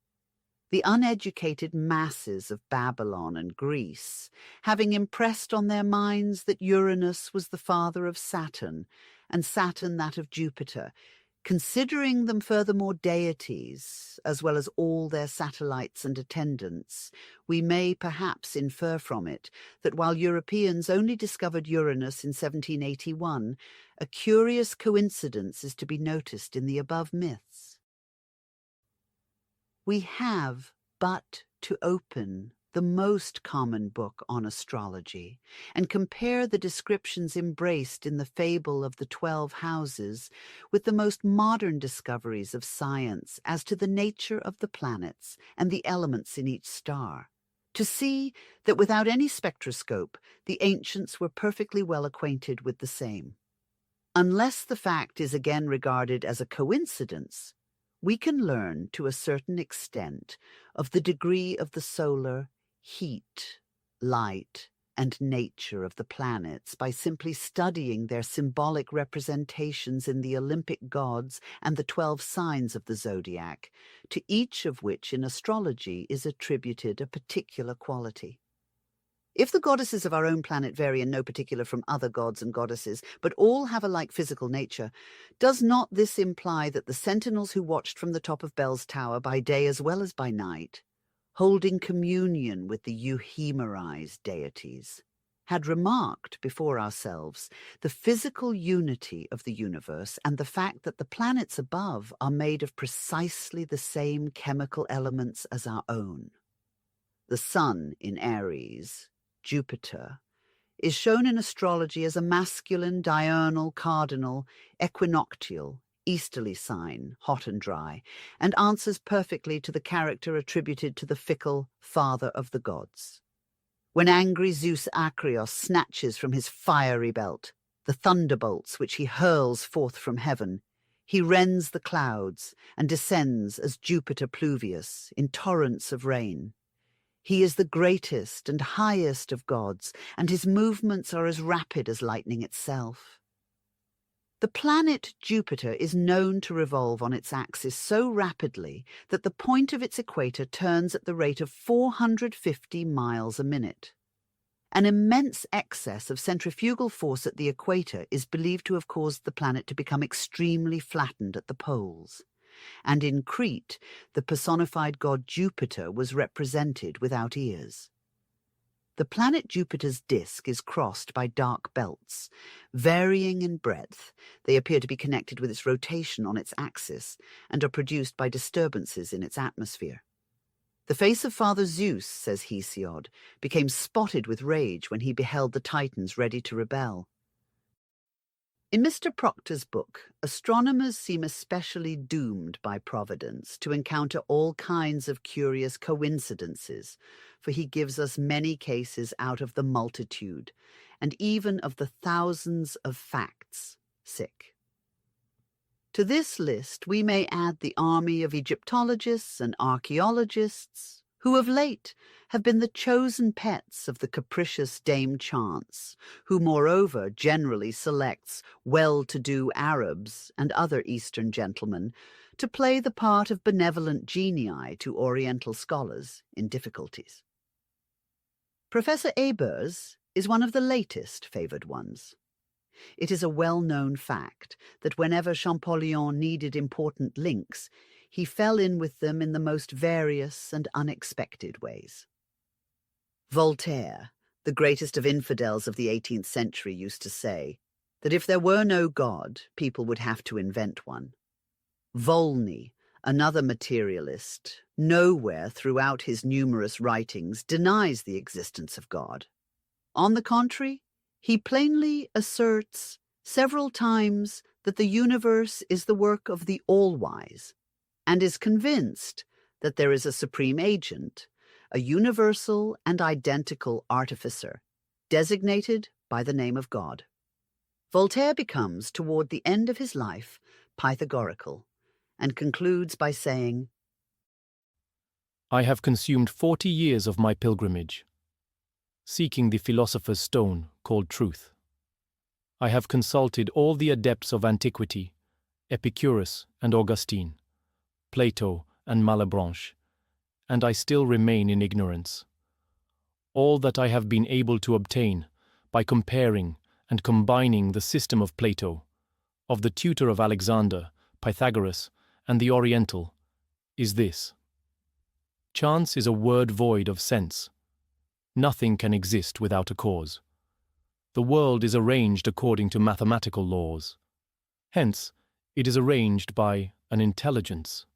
The uneducated masses of Babylon and Greece, having impressed on their minds that Uranus was the father of Saturn, and Saturn that of Jupiter, considering them furthermore deities, as well as all their satellites and attendants, we may perhaps infer from it that while Europeans only discovered Uranus in 1781, a curious coincidence is to be noticed in the above myths. We have but to open the most common book on astrology and compare the descriptions embraced in the fable of the 12 houses with the most modern discoveries of science as to the nature of the planets and the elements in each star, to see that without any spectroscope the ancients were perfectly well acquainted with the same. Unless the fact is again regarded as a coincidence, we can learn to a certain extent of the degree of the solar heat, light, and nature of the planets by simply studying their symbolic representations in the Olympic gods and the 12 signs of the zodiac, to each of which in astrology is attributed a particular quality. If the goddesses of our own planet vary in no particular from other gods and goddesses, but all have a like physical nature, does not this imply that the sentinels who watched from the top of Bel's Tower by day as well as by night, holding communion with the euhemerized deities, had remarked before ourselves the physical unity of the universe and the fact that the planets above are made of precisely the same chemical elements as our own? The Sun in Aries, Jupiter is shown in astrology as a masculine, diurnal, cardinal, equinoctial, easterly sign, hot and dry, and answers perfectly to the character attributed to the fickle father of the gods. When angry Zeus Acreos snatches from his fiery belt the thunderbolts which he hurls forth from heaven, he rends the clouds and descends as Jupiter Pluvius in torrents of rain. He is the greatest and highest of gods, and his movements are as rapid as lightning itself. The planet Jupiter is known to revolve on its axis so rapidly that the point of its equator turns at the rate of 450 miles a minute. An immense excess of centrifugal force at the equator is believed to have caused the planet to become extremely flattened at the poles. And in Crete, the personified god Jupiter was represented without ears. The planet Jupiter's disk is crossed by dark belts. Varying in breadth, they appear to be connected with its rotation on its axis and are produced by disturbances in its atmosphere. The face of Father Zeus, says Hesiod, became spotted with rage when he beheld the Titans ready to rebel. In Mr. Proctor's book, astronomers seem especially doomed by Providence to encounter all kinds of curious coincidences, for he gives us many cases out of the multitude, and even of the thousands of facts. To this list we may add the army of Egyptologists and archaeologists, who of late have been the chosen pets of the capricious Dame Chance, who moreover generally selects well-to-do Arabs and other Eastern gentlemen to play the part of benevolent genii to Oriental scholars in difficulties. Professor Ebers is one of the latest favoured ones. It is a well-known fact that whenever Champollion needed important links, he fell in with them in the most various and unexpected ways. Voltaire, the greatest of infidels of the 18th century, used to say that if there were no God, people would have to invent one. Volney, another materialist, nowhere throughout his numerous writings denies the existence of God. On the contrary, he plainly asserts several times that the universe is the work of the All-Wise, and is convinced that there is a supreme agent, a universal and identical artificer, designated by the name of God. Voltaire becomes, toward the end of his life, Pythagorical, and concludes by saying, I have consumed 40 years of my pilgrimage, seeking the philosopher's stone called truth. I have consulted all the adepts of antiquity, Epicurus and Augustine, Plato and Malebranche, and I still remain in ignorance. All that I have been able to obtain by comparing and combining the system of Plato, of the tutor of Alexander, Pythagoras, and the Oriental, is this. Chance is a word void of sense. Nothing can exist without a cause. The world is arranged according to mathematical laws. Hence, it is arranged by an intelligence.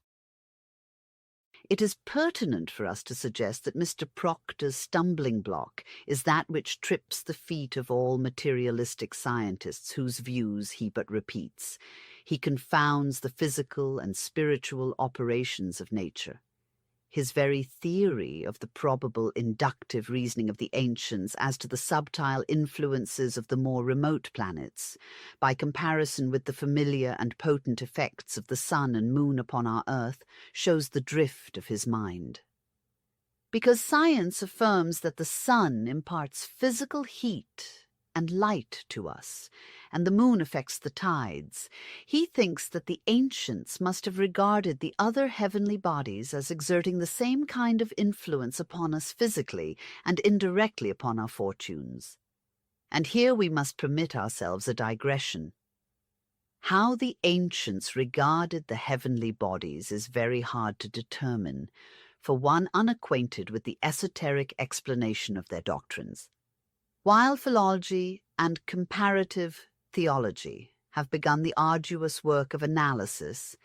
It is pertinent for us to suggest that Mr. Proctor's stumbling block is that which trips the feet of all materialistic scientists whose views he but repeats. He confounds the physical and spiritual operations of nature. His very theory of the probable inductive reasoning of the ancients as to the subtile influences of the more remote planets, by comparison with the familiar and potent effects of the sun and moon upon our earth, shows the drift of his mind. Because science affirms that the sun imparts physical heat and light to us, and the moon affects the tides, he thinks that the ancients must have regarded the other heavenly bodies as exerting the same kind of influence upon us physically and indirectly upon our fortunes. And here we must permit ourselves a digression. How the ancients regarded the heavenly bodies is very hard to determine, for one unacquainted with the esoteric explanation of their doctrines. While philology and comparative theology have begun the arduous work of analysis,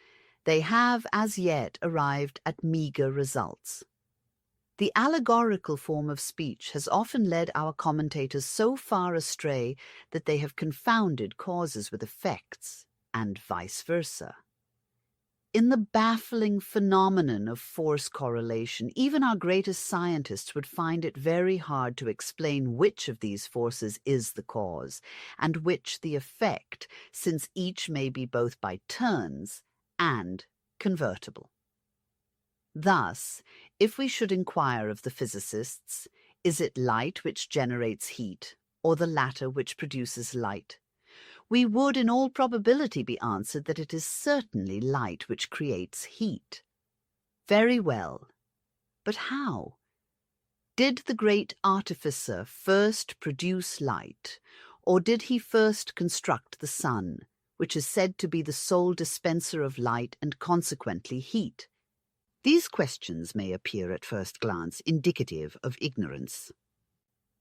they have as yet arrived at meagre results. The allegorical form of speech has often led our commentators so far astray that they have confounded causes with effects, and vice versa. In the baffling phenomenon of force correlation, even our greatest scientists would find it very hard to explain which of these forces is the cause, and which the effect, since each may be both by turns and convertible. Thus, if we should inquire of the physicists, is it light which generates heat, or the latter which produces light? We would in all probability be answered that it is certainly light which creates heat. Very well. But how? Did the great artificer first produce light, or did he first construct the sun, which is said to be the sole dispenser of light and consequently heat? These questions may appear at first glance indicative of ignorance.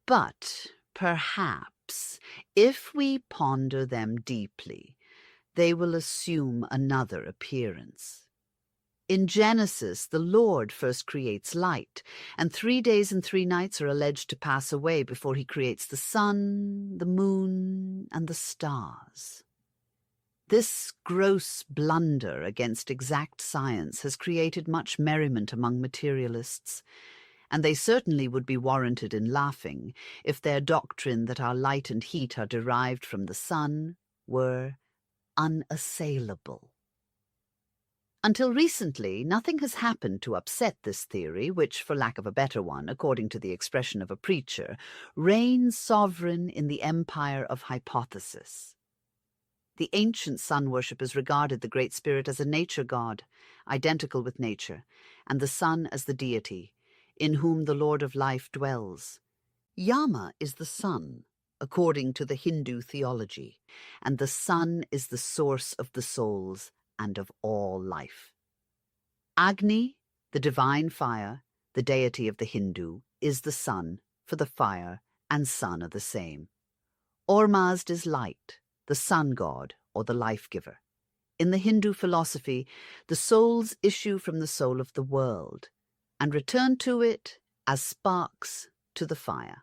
But perhaps, if we ponder them deeply, they will assume another appearance. In Genesis, the Lord first creates light, and 3 days and 3 nights are alleged to pass away before he creates the sun, the moon, and the stars. This gross blunder against exact science has created much merriment among materialists, and they certainly would be warranted in laughing if their doctrine that our light and heat are derived from the sun were unassailable. Until recently, nothing has happened to upset this theory, which, for lack of a better one, according to the expression of a preacher, reigns sovereign in the empire of hypothesis. The ancient sun worshippers regarded the Great Spirit as a nature god, identical with nature, and the sun as the deity, in whom the Lord of Life dwells. Yama is the sun, according to the Hindu theology, and the sun is the source of the souls and of all life. Agni, the divine fire, the deity of the Hindu, is the sun, for the fire and sun are the same. Ormazd is light, the sun god, or the life-giver. In the Hindu philosophy, the souls issue from the soul of the world, and return to it as sparks to the fire.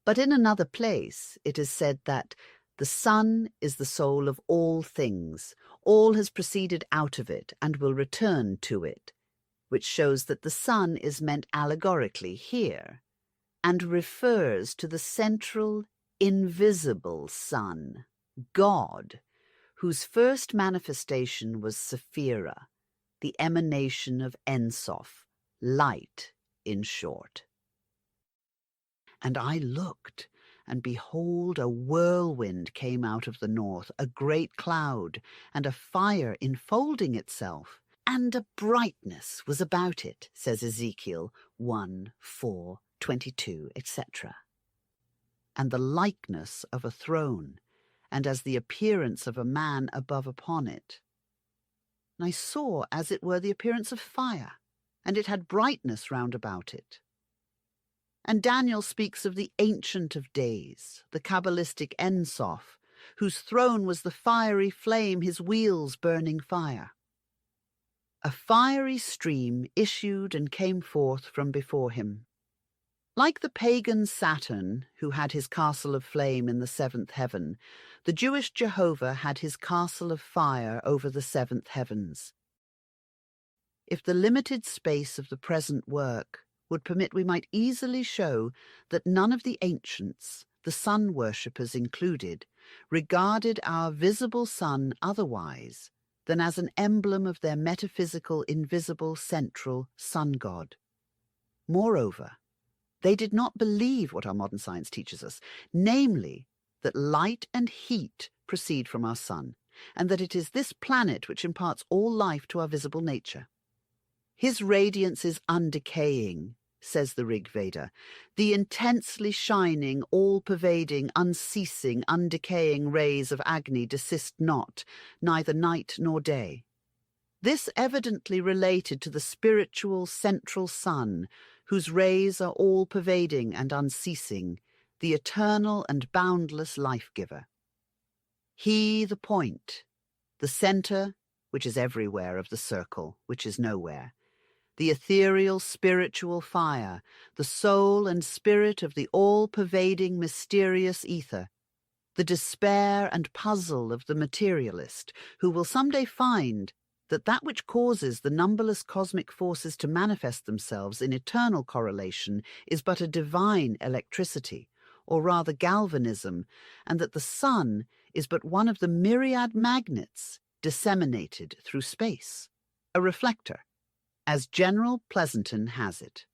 But in another place, it is said that the sun is the soul of all things, all has proceeded out of it, and will return to it, which shows that the sun is meant allegorically here, and refers to the central, invisible sun, God, whose first manifestation was Sephira, the emanation of Ensof, light, in short. And I looked, and behold, a whirlwind came out of the north, a great cloud, and a fire enfolding itself, and a brightness was about it, says Ezekiel 1:4, 22, etc. And the likeness of a throne, and as the appearance of a man above upon it. And I saw as it were the appearance of fire, and it had brightness round about it. And Daniel speaks of the Ancient of Days, the Kabbalistic Ensof, whose throne was the fiery flame, his wheels burning fire. A fiery stream issued and came forth from before him. Like the pagan Saturn, who had his castle of flame in the 7th heaven, the Jewish Jehovah had his castle of fire over the 7th heavens. If the limited space of the present work would permit, we might easily show that none of the ancients, the sun worshippers included, regarded our visible sun otherwise than as an emblem of their metaphysical, invisible, central sun god. Moreover, they did not believe what our modern science teaches us, namely, that light and heat proceed from our sun, and that it is this planet which imparts all life to our visible nature. His radiance is undecaying, says the Rig Veda, the intensely shining, all-pervading, unceasing, undecaying rays of Agni desist not, neither night nor day. This evidently related to the spiritual central sun, whose rays are all-pervading and unceasing, the eternal and boundless life-giver. He, the point, the centre, which is everywhere, of the circle, which is nowhere, the ethereal spiritual fire, the soul and spirit of the all-pervading mysterious ether, the despair and puzzle of the materialist, who will someday find that which causes the numberless cosmic forces to manifest themselves in eternal correlation is but a divine electricity, or rather galvanism, and that the sun is but one of the myriad magnets disseminated through space, a reflector, as General Pleasanton has it,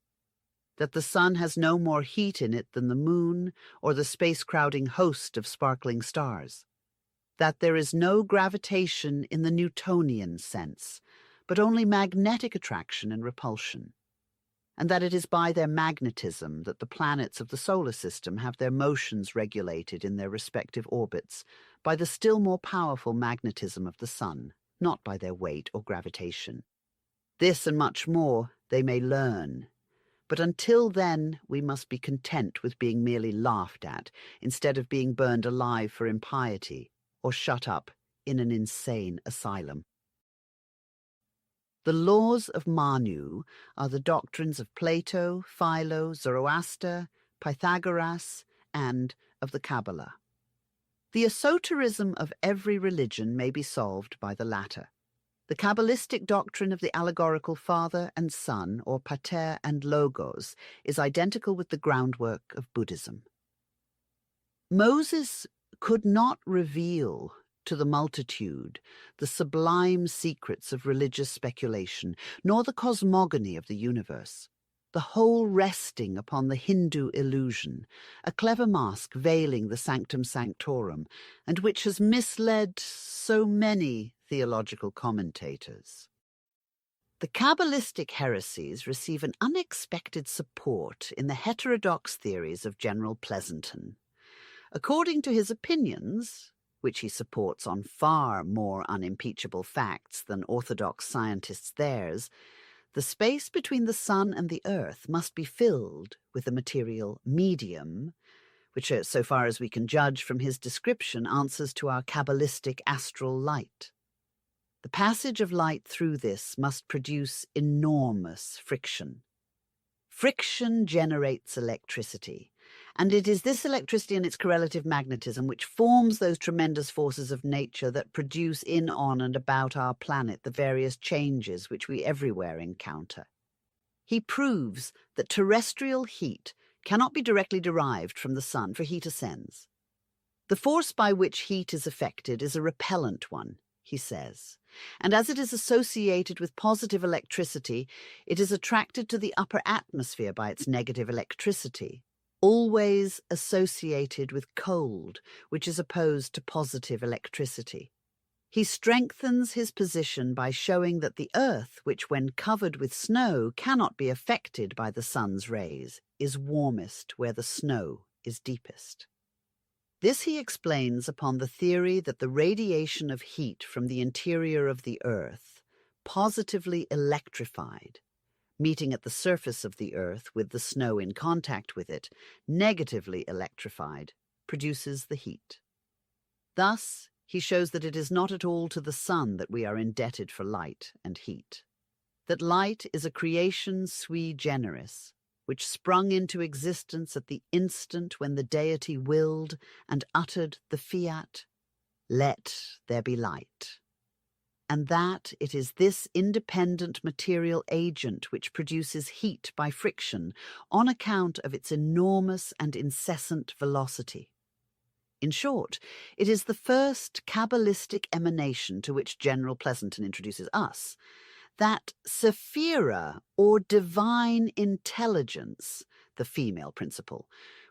that the sun has no more heat in it than the moon or the space-crowding host of sparkling stars, that there is no gravitation in the Newtonian sense, but only magnetic attraction and repulsion, and that it is by their magnetism that the planets of the solar system have their motions regulated in their respective orbits by the still more powerful magnetism of the sun, not by their weight or gravitation. This and much more they may learn, but until then we must be content with being merely laughed at instead of being burned alive for impiety or shut up in an insane asylum. The laws of Manu are the doctrines of Plato, Philo, Zoroaster, Pythagoras, and of the Kabbalah. The esoterism of every religion may be solved by the latter. The Kabbalistic doctrine of the allegorical father and son, or pater and logos, is identical with the groundwork of Buddhism. Moses could not reveal to the multitude the sublime secrets of religious speculation, nor the cosmogony of the universe, the whole resting upon the Hindu illusion, a clever mask veiling the sanctum sanctorum, and which has misled so many theological commentators. The Kabbalistic heresies receive an unexpected support in the heterodox theories of General Pleasanton. According to his opinions, which he supports on far more unimpeachable facts than orthodox scientists theirs, the space between the sun and the earth must be filled with a material medium, which, so far as we can judge from his description, answers to our Kabbalistic astral light. The passage of light through this must produce enormous friction. Friction generates electricity, and it is this electricity and its correlative magnetism which forms those tremendous forces of nature that produce in, on, and about our planet the various changes which we everywhere encounter. He proves that terrestrial heat cannot be directly derived from the sun, for heat ascends. The force by which heat is affected is a repellent one, he says, and as it is associated with positive electricity, it is attracted to the upper atmosphere by its negative electricity, always associated with cold, which is opposed to positive electricity. He strengthens his position by showing that the earth, which when covered with snow cannot be affected by the sun's rays, is warmest where the snow is deepest. This he explains upon the theory that the radiation of heat from the interior of the earth, positively electrified, meeting at the surface of the earth with the snow in contact with it, negatively electrified, produces the heat. Thus, he shows that it is not at all to the sun that we are indebted for light and heat, that light is a creation sui generis, which sprung into existence at the instant when the deity willed and uttered the fiat, "Let there be light," and that it is this independent material agent which produces heat by friction on account of its enormous and incessant velocity. In short, it is the first Kabbalistic emanation to which General Pleasanton introduces us, that Sephira, or divine intelligence, the female principle,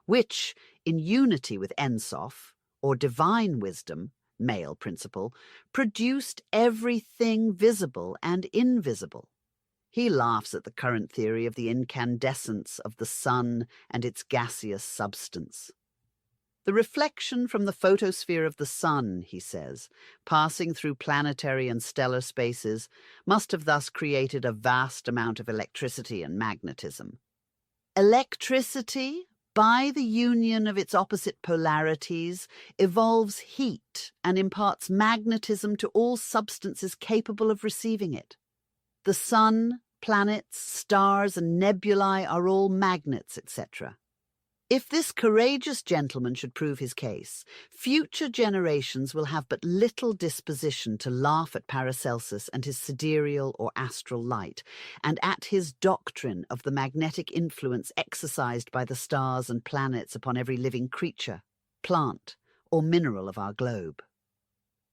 which, in unity with Ensof, or divine wisdom, male principle, produced everything visible and invisible. He laughs at the current theory of the incandescence of the sun and its gaseous substance. The reflection from the photosphere of the sun, he says, passing through planetary and stellar spaces, must have thus created a vast amount of electricity and magnetism. Electricity, by the union of its opposite polarities, evolves heat and imparts magnetism to all substances capable of receiving it. The sun, Planets, stars, and nebulae are all magnets, etc. If this courageous gentleman should prove his case, future generations will have but little disposition to laugh at Paracelsus and his sidereal or astral light, and at his doctrine of the magnetic influence exercised by the stars and planets upon every living creature, plant, or mineral of our globe.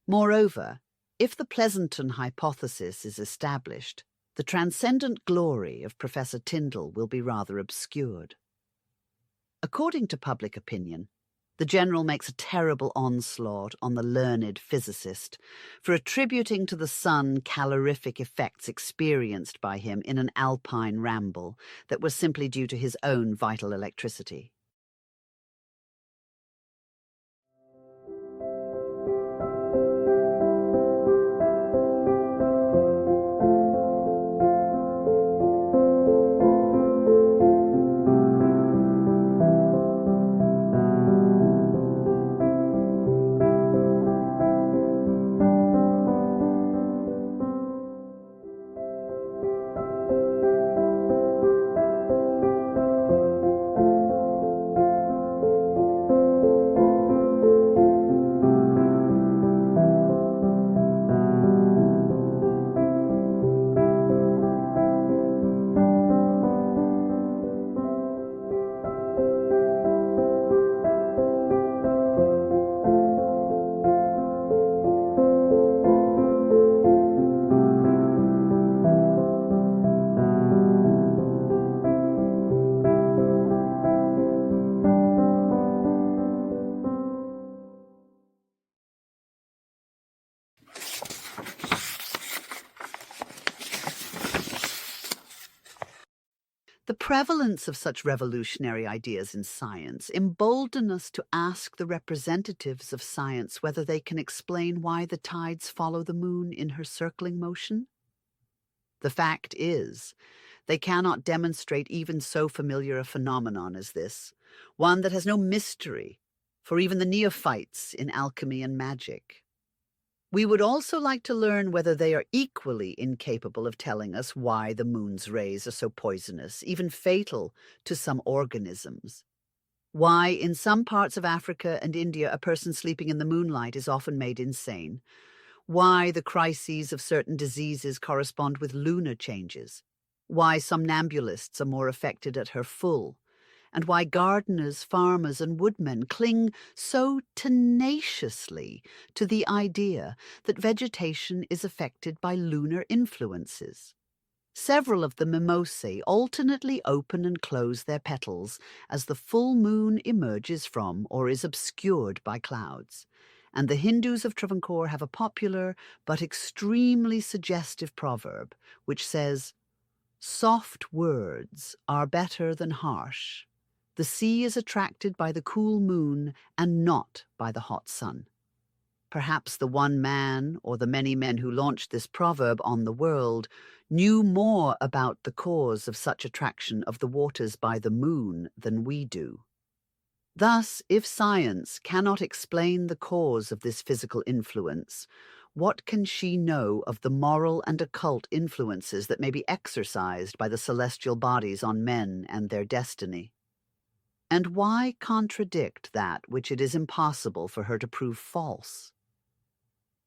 Moreover, if the Pleasanton hypothesis is established, the transcendent glory of Professor Tyndall will be rather obscured. According to public opinion, the general makes a terrible onslaught on the learned physicist for attributing to the sun calorific effects experienced by him in an alpine ramble that were simply due to his own vital electricity. The prevalence of such revolutionary ideas in science embolden us to ask the representatives of science whether they can explain why the tides follow the moon in her circling motion. The fact is, they cannot demonstrate even so familiar a phenomenon as this, one that has no mystery for even the neophytes in alchemy and magic. We would also like to learn whether they are equally incapable of telling us why the moon's rays are so poisonous, even fatal to some organisms. Why, in some parts of Africa and India, a person sleeping in the moonlight is often made insane. Why the crises of certain diseases correspond with lunar changes. Why somnambulists are more affected at her full. And why gardeners, farmers, and woodmen cling so tenaciously to the idea that vegetation is affected by lunar influences. Several of the mimosae alternately open and close their petals as the full moon emerges from or is obscured by clouds. And the Hindus of Travancore have a popular but extremely suggestive proverb which says, "Soft words are better than harsh. The sea is attracted by the cool moon and not by the hot sun." Perhaps the one man or the many men who launched this proverb on the world knew more about the cause of such attraction of the waters by the moon than we do. Thus, if science cannot explain the cause of this physical influence, what can she know of the moral and occult influences that may be exercised by the celestial bodies on men and their destiny? And why contradict that which it is impossible for her to prove false?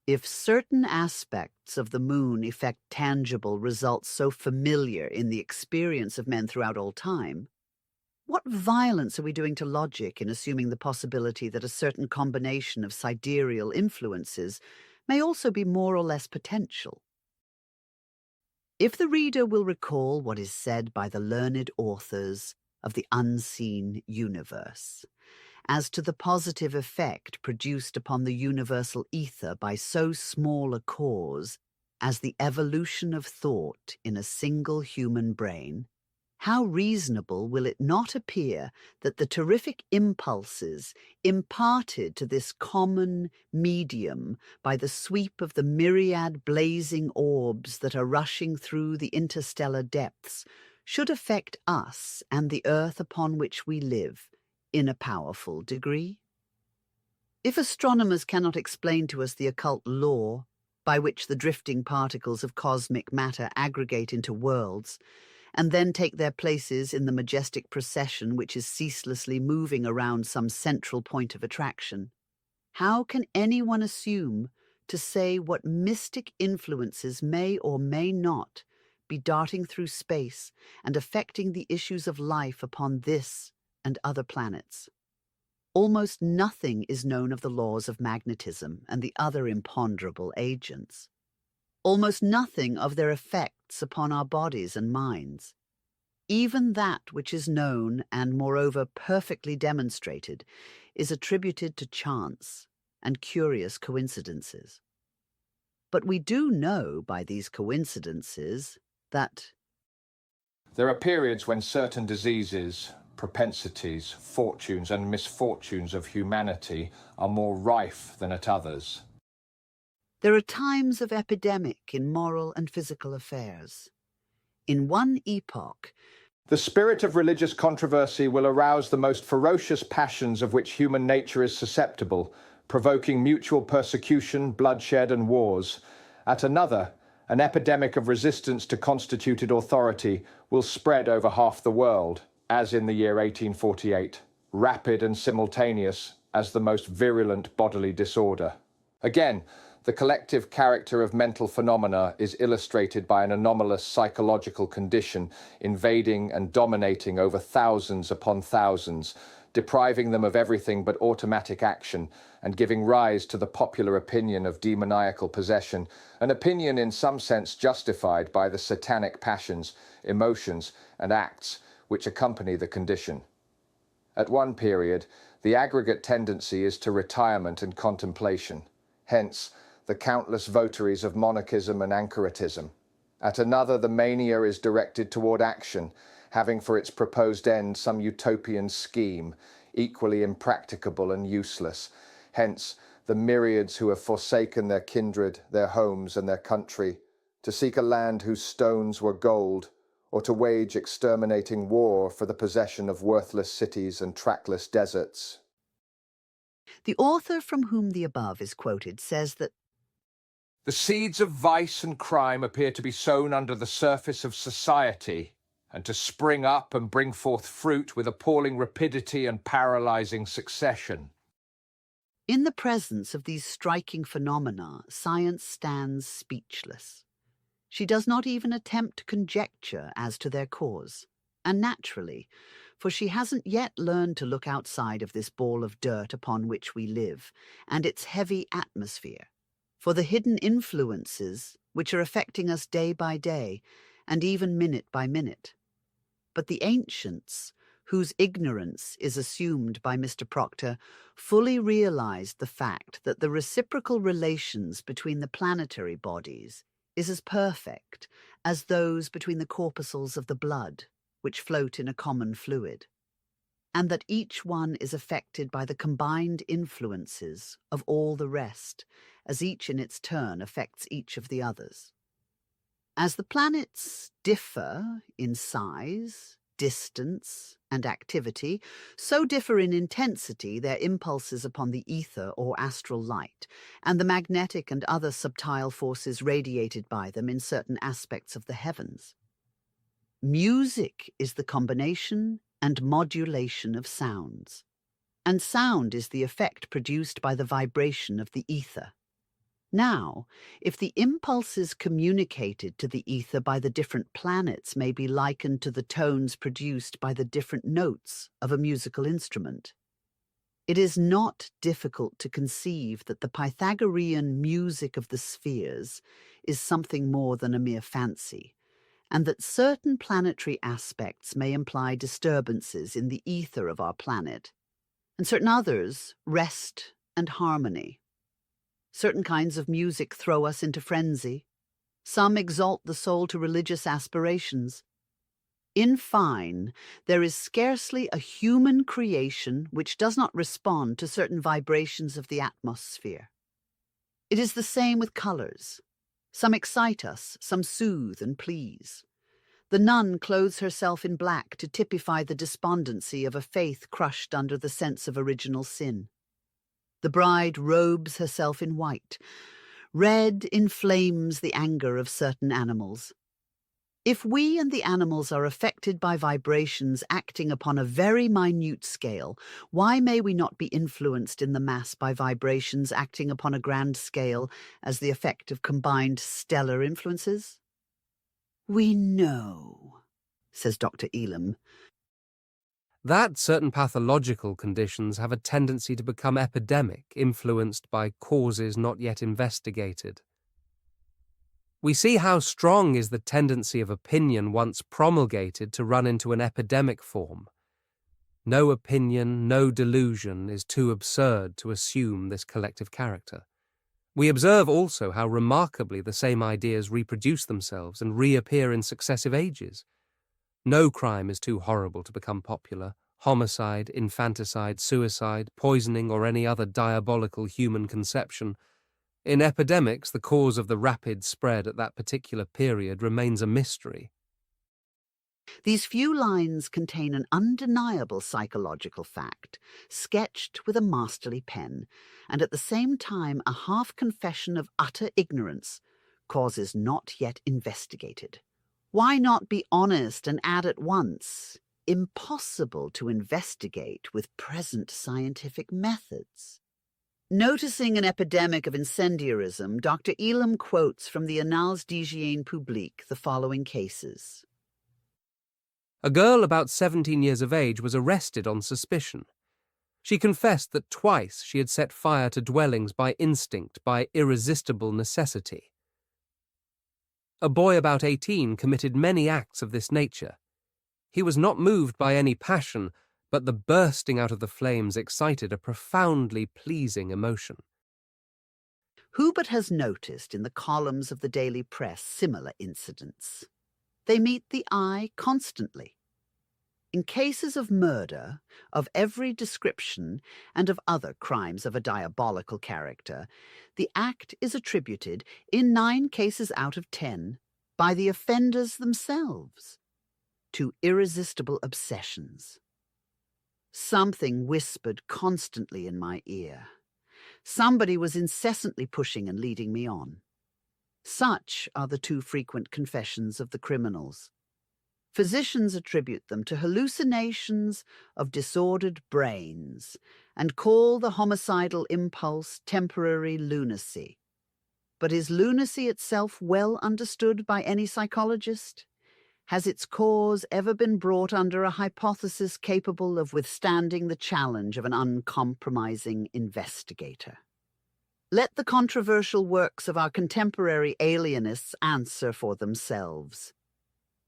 If certain aspects of the moon effect tangible results so familiar in the experience of men throughout all time, what violence are we doing to logic in assuming the possibility that a certain combination of sidereal influences may also be more or less potential? If the reader will recall what is said by the learned authors of the unseen universe, as to the positive effect produced upon the universal ether by so small a cause as the evolution of thought in a single human brain, how reasonable will it not appear that the terrific impulses imparted to this common medium by the sweep of the myriad blazing orbs that are rushing through the interstellar depths should affect us and the earth upon which we live in a powerful degree? If astronomers cannot explain to us the occult law, by which the drifting particles of cosmic matter aggregate into worlds, and then take their places in the majestic procession which is ceaselessly moving around some central point of attraction. How can anyone assume to say what mystic influences may or may not be darting through space and affecting the issues of life upon this and other planets? Almost nothing is known of the laws of magnetism and the other imponderable agents. Almost nothing of their effects upon our bodies and minds. Even that which is known and, moreover, perfectly demonstrated is attributed to chance and curious coincidences. But we do know by these coincidences that there are periods when certain diseases, propensities, fortunes and misfortunes of humanity are more rife than at others. there are times of epidemic in moral and physical affairs. In one epoch, The spirit of religious controversy will arouse the most ferocious passions of which human nature is susceptible, provoking mutual persecution, bloodshed and wars. At another, an epidemic of resistance to constituted authority will spread over half the world, as in the year 1848, rapid and simultaneous as the most virulent bodily disorder. Again, the collective character of mental phenomena is illustrated by an anomalous psychological condition invading and dominating over thousands upon thousands, depriving them of everything but automatic action and giving rise to the popular opinion of demoniacal possession, an opinion in some sense justified by the satanic passions, emotions and acts which accompany the condition. At one period, the aggregate tendency is to retirement and contemplation. Hence, the countless votaries of monarchism and anchoritism. At another, the mania is directed toward action, having for its proposed end some utopian scheme, equally impracticable and useless. Hence, the myriads who have forsaken their kindred, their homes and their country, to seek a land whose stones were gold, or to wage exterminating war for the possession of worthless cities and trackless deserts. the author from whom the above is quoted says that The seeds of vice and crime appear to be sown under the surface of society, and to spring up and bring forth fruit with appalling rapidity and paralyzing succession. in the presence of these striking phenomena, science stands speechless. She does not even attempt conjecture as to their cause, and naturally, for she hasn't yet learned to look outside of this ball of dirt upon which we live, and its heavy atmosphere, for the hidden influences which are affecting us day by day, and even minute by minute. But the ancients, whose ignorance is assumed by Mr. Proctor, fully realized the fact that the reciprocal relations between the planetary bodies is as perfect as those between the corpuscles of the blood, which float in a common fluid, and that each one is affected by the combined influences of all the rest, as each in its turn affects each of the others. As the planets differ in size, distance, and activity, so differ in intensity their impulses upon the ether or astral light, and the magnetic and other subtile forces radiated by them in certain aspects of the heavens. Music is the combination and modulation of sounds, and sound is the effect produced by the vibration of the ether. Now, if the impulses communicated to the ether by the different planets may be likened to the tones produced by the different notes of a musical instrument, it is not difficult to conceive that the Pythagorean music of the spheres is something more than a mere fancy, and that certain planetary aspects may imply disturbances in the ether of our planet, and certain others rest and harmony. Certain kinds of music throw us into frenzy. Some exalt the soul to religious aspirations. In fine, there is scarcely a human creation which does not respond to certain vibrations of the atmosphere. It is the same with colors. Some excite us, some soothe and please. The nun clothes herself in black to typify the despondency of a faith crushed under the sense of original sin. The bride robes herself in white, Red inflames the anger of certain animals. If we and the animals are affected by vibrations acting upon a very minute scale, why may we not be influenced in the mass by vibrations acting upon a grand scale as the effect of combined stellar influences? We know, says Dr. Elam, that certain pathological conditions have a tendency to become epidemic, influenced by causes not yet investigated. We see how strong is the tendency of opinion once promulgated to run into an epidemic form. No opinion, no delusion is too absurd to assume this collective character. We observe also how remarkably the same ideas reproduce themselves and reappear in successive ages. No crime is too horrible to become popular. Homicide, infanticide, suicide, poisoning, or any other diabolical human conception. In epidemics, the cause of the rapid spread at that particular period remains a mystery. These few lines contain an undeniable psychological fact, sketched with a masterly pen, and at the same time a half-confession of utter ignorance, causes not yet investigated. Why not be honest and add at once, impossible to investigate with present scientific methods? Noticing an epidemic of incendiarism, Dr. Elam quotes from the Annales d'Hygiène Publique the following cases. A girl about 17 years of age was arrested on suspicion. She confessed that twice she had set fire to dwellings by instinct, by irresistible necessity. A boy about 18 committed many acts of this nature. He was not moved by any passion, but the bursting out of the flames excited a profoundly pleasing emotion. Who but has noticed in the columns of the daily press similar incidents? They meet the eye constantly. In cases of murder, of every description, and of other crimes of a diabolical character, the act is attributed, in 9 cases out of 10, by the offenders themselves, to irresistible obsessions. Something whispered constantly in my ear. Somebody was incessantly pushing and leading me on. Such are the too frequent confessions of the criminals. Physicians attribute them to hallucinations of disordered brains and call the homicidal impulse temporary lunacy. But is lunacy itself well understood by any psychologist? Has its cause ever been brought under a hypothesis capable of withstanding the challenge of an uncompromising investigator? Let the controversial works of our contemporary alienists answer for themselves.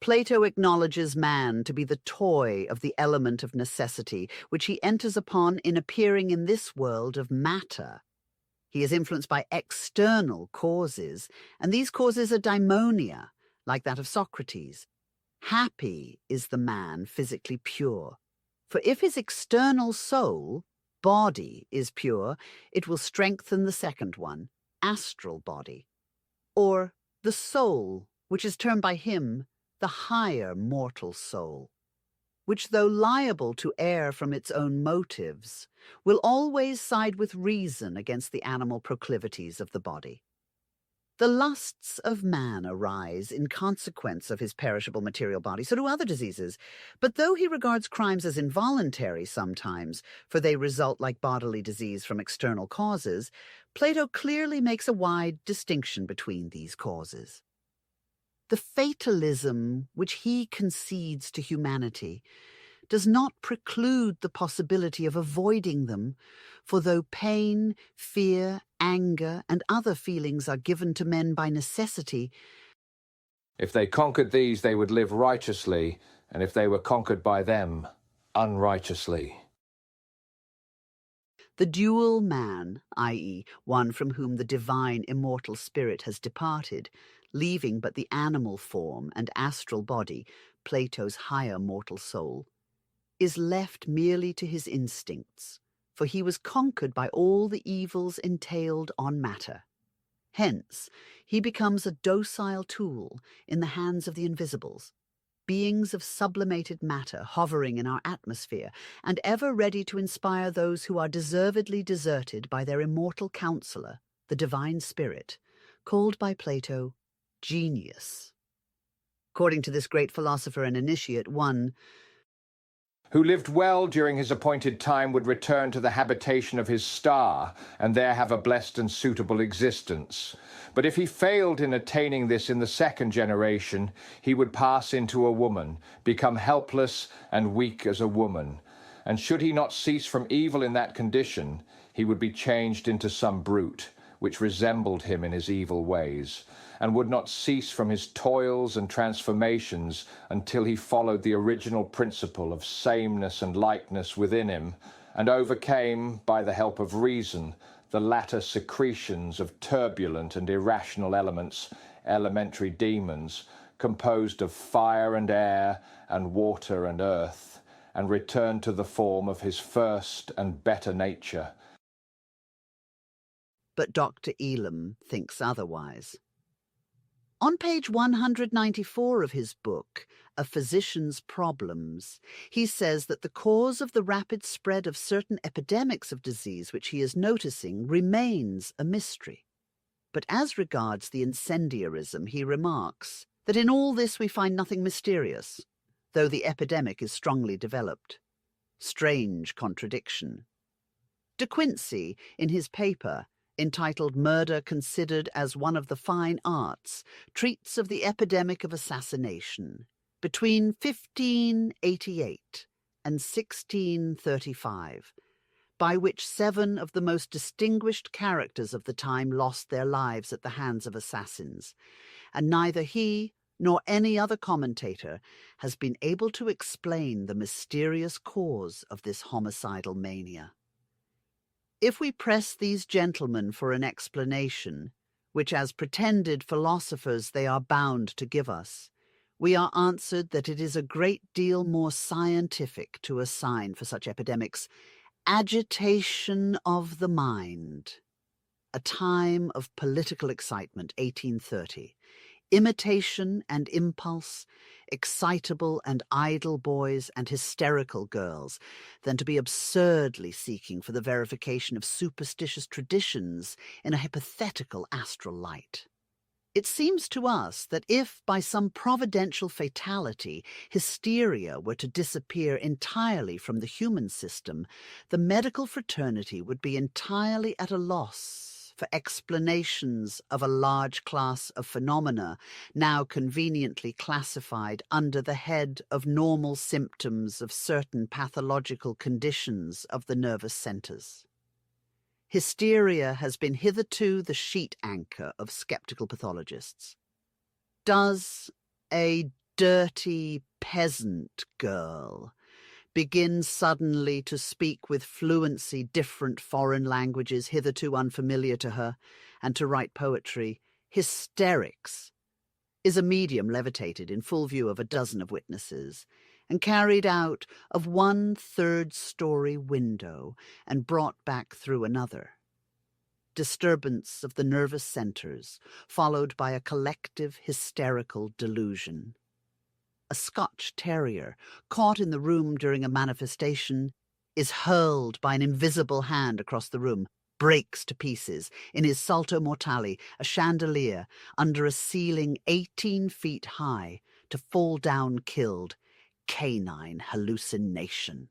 Plato acknowledges man to be the toy of the element of necessity, which he enters upon in appearing in this world of matter. He is influenced by external causes, and these causes are daimonia, like that of Socrates. Happy is the man physically pure, for if his external soul, body, is pure, it will strengthen the second one, astral body, or the soul, which is termed by him the higher mortal soul, which, though liable to err from its own motives, will always side with reason against the animal proclivities of the body. The lusts of man arise in consequence of his perishable material body, so do other diseases. But though he regards crimes as involuntary sometimes, for they result like bodily disease from external causes, Plato clearly makes a wide distinction between these causes. The fatalism which he concedes to humanity does not preclude the possibility of avoiding them, for though pain, fear, anger, and other feelings are given to men by necessity, if they conquered these, they would live righteously, and if they were conquered by them, unrighteously. the dual man, i.e., one from whom the divine immortal spirit has departed, leaving but the animal form and astral body, Plato's higher mortal soul, is left merely to his instincts, for he was conquered by all the evils entailed on matter. Hence, he becomes a docile tool in the hands of the invisibles, beings of sublimated matter hovering in our atmosphere, and ever ready to inspire those who are deservedly deserted by their immortal counselor, the divine spirit, called by Plato genius. According to this great philosopher and initiate, one who lived well during his appointed time would return to the habitation of his star, and there have a blessed and suitable existence. But if he failed in attaining this in the second generation, he would pass into a woman, become helpless and weak as a woman. And should he not cease from evil in that condition, he would be changed into some brute, which resembled him in his evil ways, and would not cease from his toils and transformations until he followed the original principle of sameness and likeness within him, and overcame, by the help of reason, the latter secretions of turbulent and irrational elements, elementary demons, composed of fire and air and water and earth, and returned to the form of his first and better nature. But Dr. Elam thinks otherwise. On page 194 of his book, A Physician's Problems, he says that the cause of the rapid spread of certain epidemics of disease which he is noticing remains a mystery. But as regards the incendiarism, he remarks that in all this we find nothing mysterious, though the epidemic is strongly developed. Strange contradiction. De Quincey, in his paper, entitled Murder Considered as One of the Fine Arts, treats of the epidemic of assassination between 1588 and 1635, by which 7 of the most distinguished characters of the time lost their lives at the hands of assassins, and neither he nor any other commentator has been able to explain the mysterious cause of this homicidal mania. If we press these gentlemen for an explanation, which as pretended philosophers they are bound to give us, we are answered that it is a great deal more scientific to assign for such epidemics agitation of the mind, a time of political excitement, 1830, imitation and impulse, excitable and idle boys and hysterical girls, than to be absurdly seeking for the verification of superstitious traditions in a hypothetical astral light. It seems to us that if, by some providential fatality, hysteria were to disappear entirely from the human system, the medical fraternity would be entirely at a loss for explanations of a large class of phenomena now conveniently classified under the head of normal symptoms of certain pathological conditions of the nervous centers. Hysteria has been hitherto the sheet anchor of skeptical pathologists. Does a dirty peasant girl begin suddenly to speak with fluency different foreign languages hitherto unfamiliar to her, and to write poetry, hysterics is a medium levitated in full view of a dozen of witnesses, and carried out of 1/3 story window, and brought back through another. Disturbance of the nervous centers, followed by a collective hysterical delusion. A Scotch terrier, caught in the room during a manifestation, is hurled by an invisible hand across the room, breaks to pieces, in his salto mortale, a chandelier, under a ceiling 18 feet high, to fall down killed. Canine hallucination.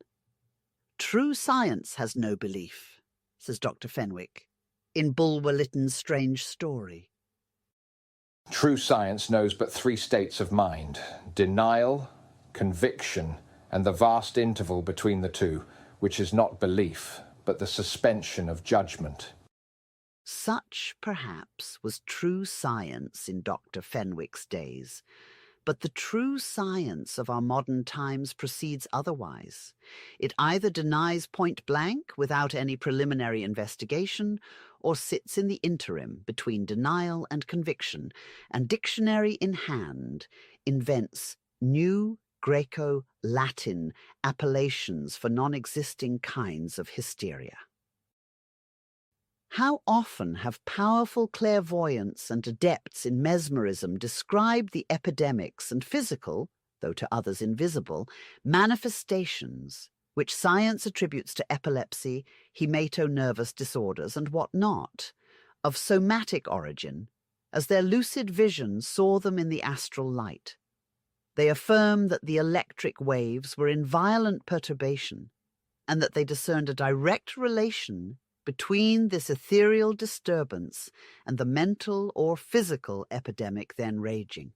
True science has no belief, says Dr. Fenwick, in Bulwer Lytton's strange story. True science knows but 3 states of mind: denial, conviction, and the vast interval between the two, which is not belief, but the suspension of judgment. Such, perhaps, was true science in Dr. Fenwick's days, but the true science of our modern times proceeds otherwise. It either denies point blank without any preliminary investigation, or sits in the interim between denial and conviction, and dictionary in hand invents new Greco-Latin appellations for non-existing kinds of hysteria. How often have powerful clairvoyants and adepts in mesmerism described the epidemics and physical, though to others invisible, manifestations which science attributes to epilepsy, hemato-nervous disorders, and what not, of somatic origin, as their lucid vision saw them in the astral light. They affirm that the electric waves were in violent perturbation, and that they discerned a direct relation between this ethereal disturbance and the mental or physical epidemic then raging.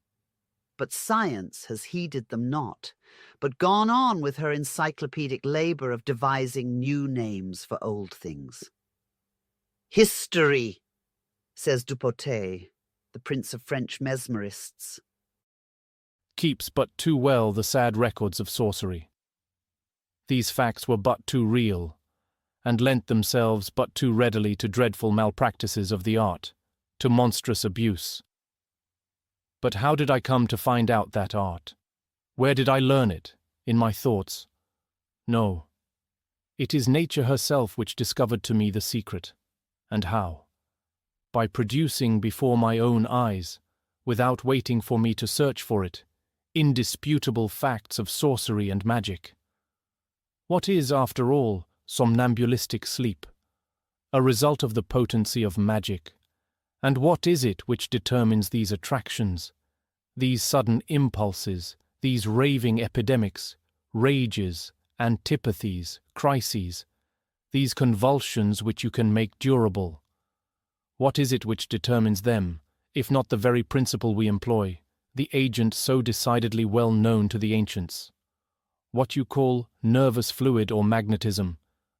But science has heeded them not, but gone on with her encyclopedic labor of devising new names for old things. History, says Dupotet, the prince of French mesmerists, keeps but too well the sad records of sorcery. These facts were but too real, and lent themselves but too readily to dreadful malpractices of the art, to monstrous abuse. But how did I come to find out that art? Where did I learn it? In my thoughts? No. It is nature herself which discovered to me the secret. And how? By producing before my own eyes, without waiting for me to search for it, indisputable facts of sorcery and magic. What is, after all, somnambulistic sleep? A result of the potency of magic. And what is it which determines these attractions, these sudden impulses, these raving epidemics, rages, antipathies, crises, these convulsions which you can make durable? What is it which determines them, if not the very principle we employ, the agent so decidedly well known to the ancients? What you call nervous fluid or magnetism,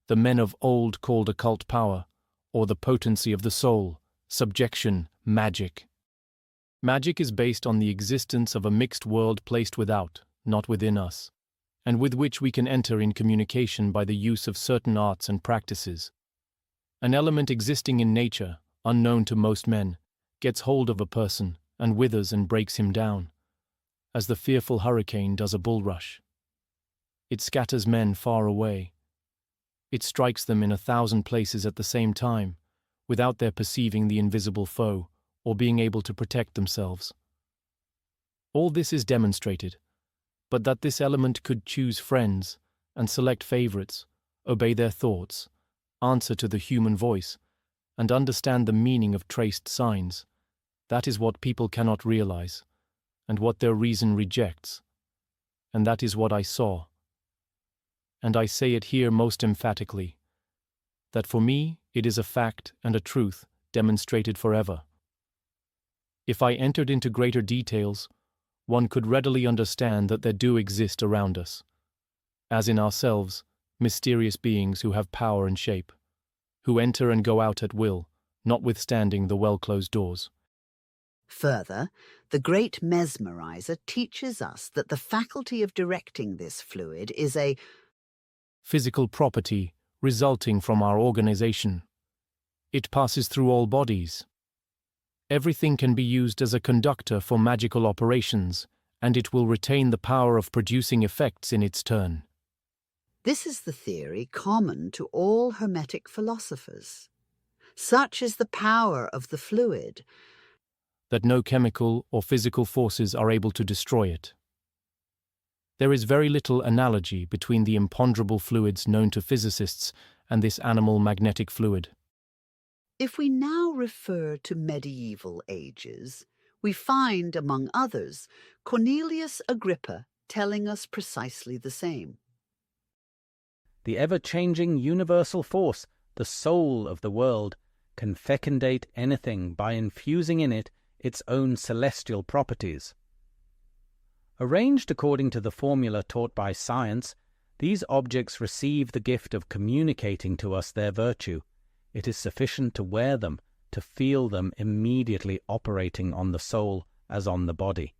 the men of old called occult power, or the potency of the soul, subjection, magic. Magic is based on the existence of a mixed world placed without, not within us, and with which we can enter in communication by the use of certain arts and practices. An element existing in nature, unknown to most men, gets hold of a person and withers and breaks him down, as the fearful hurricane does a bulrush. It scatters men far away. It strikes them in 1,000 places at the same time, without their perceiving the invisible foe or being able to protect themselves. All this is demonstrated, but that this element could choose friends and select favorites, obey their thoughts, answer to the human voice, and understand the meaning of traced signs, that is what people cannot realize, and what their reason rejects. And that is what I saw. And I say it here most emphatically, that for me it is a fact and a truth demonstrated forever. If I entered into greater details, one could readily understand that there do exist around us, as in ourselves, mysterious beings who have power and shape, who enter and go out at will, notwithstanding the well-closed doors. Further, the great mesmerizer teaches us that the faculty of directing this fluid is a physical property resulting from our organization. It passes through all bodies. Everything can be used as a conductor for magical operations, and it will retain the power of producing effects in its turn. This is the theory common to all Hermetic philosophers. Such is the power of the fluid, that no chemical or physical forces are able to destroy it. There is very little analogy between the imponderable fluids known to physicists and this animal magnetic fluid. If we now refer to medieval ages, we find, among others, Cornelius Agrippa telling us precisely the same. The ever-changing universal force, the soul of the world, can fecundate anything by infusing in it its own celestial properties. Arranged according to the formula taught by science, these objects receive the gift of communicating to us their virtue. It is sufficient to wear them, to feel them immediately operating on the soul as on the body.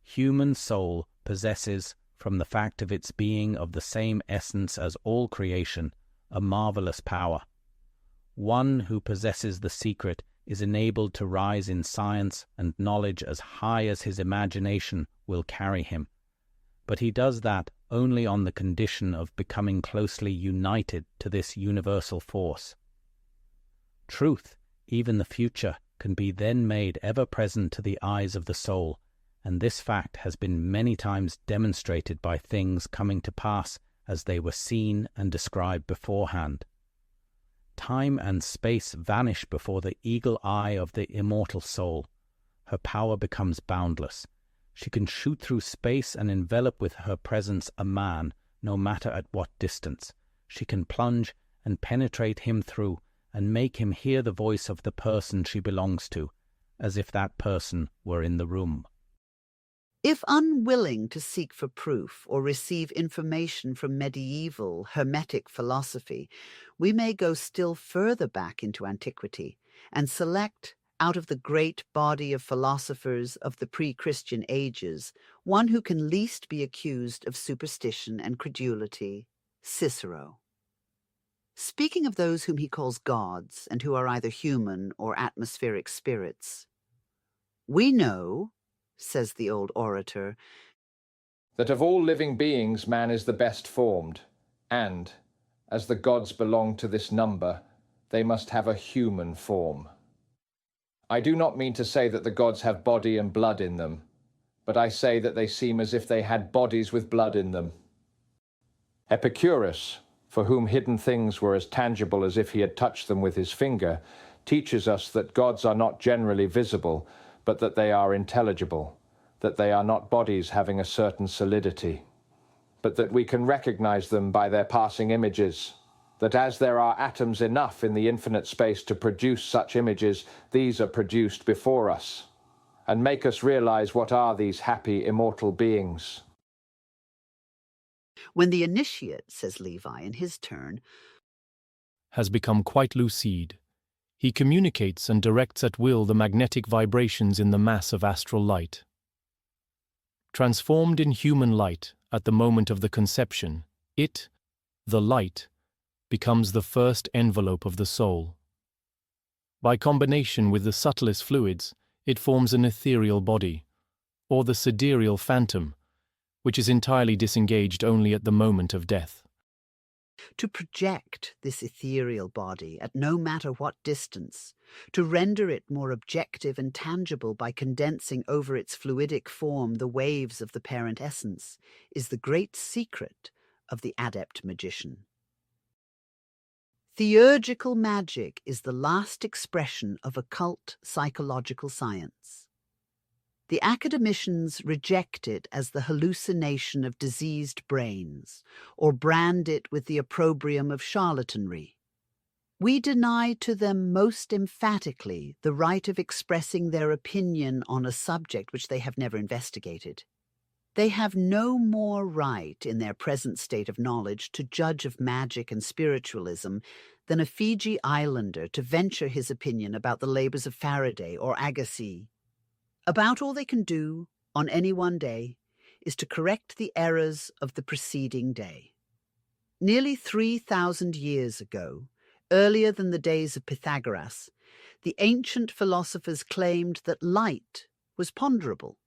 Human soul possesses, from the fact of its being of the same essence as all creation, a marvelous power. One who possesses the secret is enabled to rise in science and knowledge as high as his imagination will carry him. But he does that only on the condition of becoming closely united to this universal force. Truth, even the future, can be then made ever present to the eyes of the soul, and this fact has been many times demonstrated by things coming to pass as they were seen and described beforehand. time and space vanish before the eagle eye of the immortal soul. Her power becomes boundless. She can shoot through space and envelop with her presence a man, no matter at what distance. She can plunge and penetrate him through, and make him hear the voice of the person she belongs to, as if that person were in the room. If unwilling to seek for proof or receive information from medieval Hermetic philosophy, we may go still further back into antiquity and select, out of the great body of philosophers of the pre-Christian ages, one who can least be accused of superstition and credulity, Cicero. Speaking of those whom he calls gods and who are either human or atmospheric spirits, we know, says the old orator, that of all living beings man is the best formed, and, as the gods belong to this number, they must have a human form. I do not mean to say that the gods have body and blood in them, but I say that they seem as if they had bodies with blood in them. Epicurus, for whom hidden things were as tangible as if he had touched them with his finger, teaches us that gods are not generally visible, but that they are intelligible, that they are not bodies having a certain solidity, but that we can recognize them by their passing images, that as there are atoms enough in the infinite space to produce such images, these are produced before us, and make us realize what are these happy immortal beings. When the initiate, says Levi in his turn, has become quite lucide, he communicates and directs at will the magnetic vibrations in the mass of astral light. Transformed in human light at the moment of the conception, it, the light, becomes the first envelope of the soul. By combination with the subtlest fluids, it forms an ethereal body, or the sidereal phantom, which is entirely disengaged only at the moment of death. to project this ethereal body at no matter what distance, to render it more objective and tangible by condensing over its fluidic form the waves of the parent essence, is the great secret of the adept magician. Theurgical magic is the last expression of occult psychological science. The academicians reject it as the hallucination of diseased brains, or brand it with the opprobrium of charlatanry. We deny to them most emphatically the right of expressing their opinion on a subject which they have never investigated. They have no more right in their present state of knowledge to judge of magic and spiritualism than a Fiji islander to venture his opinion about the labors of Faraday or Agassiz. About all they can do on any one day is to correct the errors of the preceding day. Nearly 3,000 years ago, earlier than the days of Pythagoras, the ancient philosophers claimed that light was ponderable,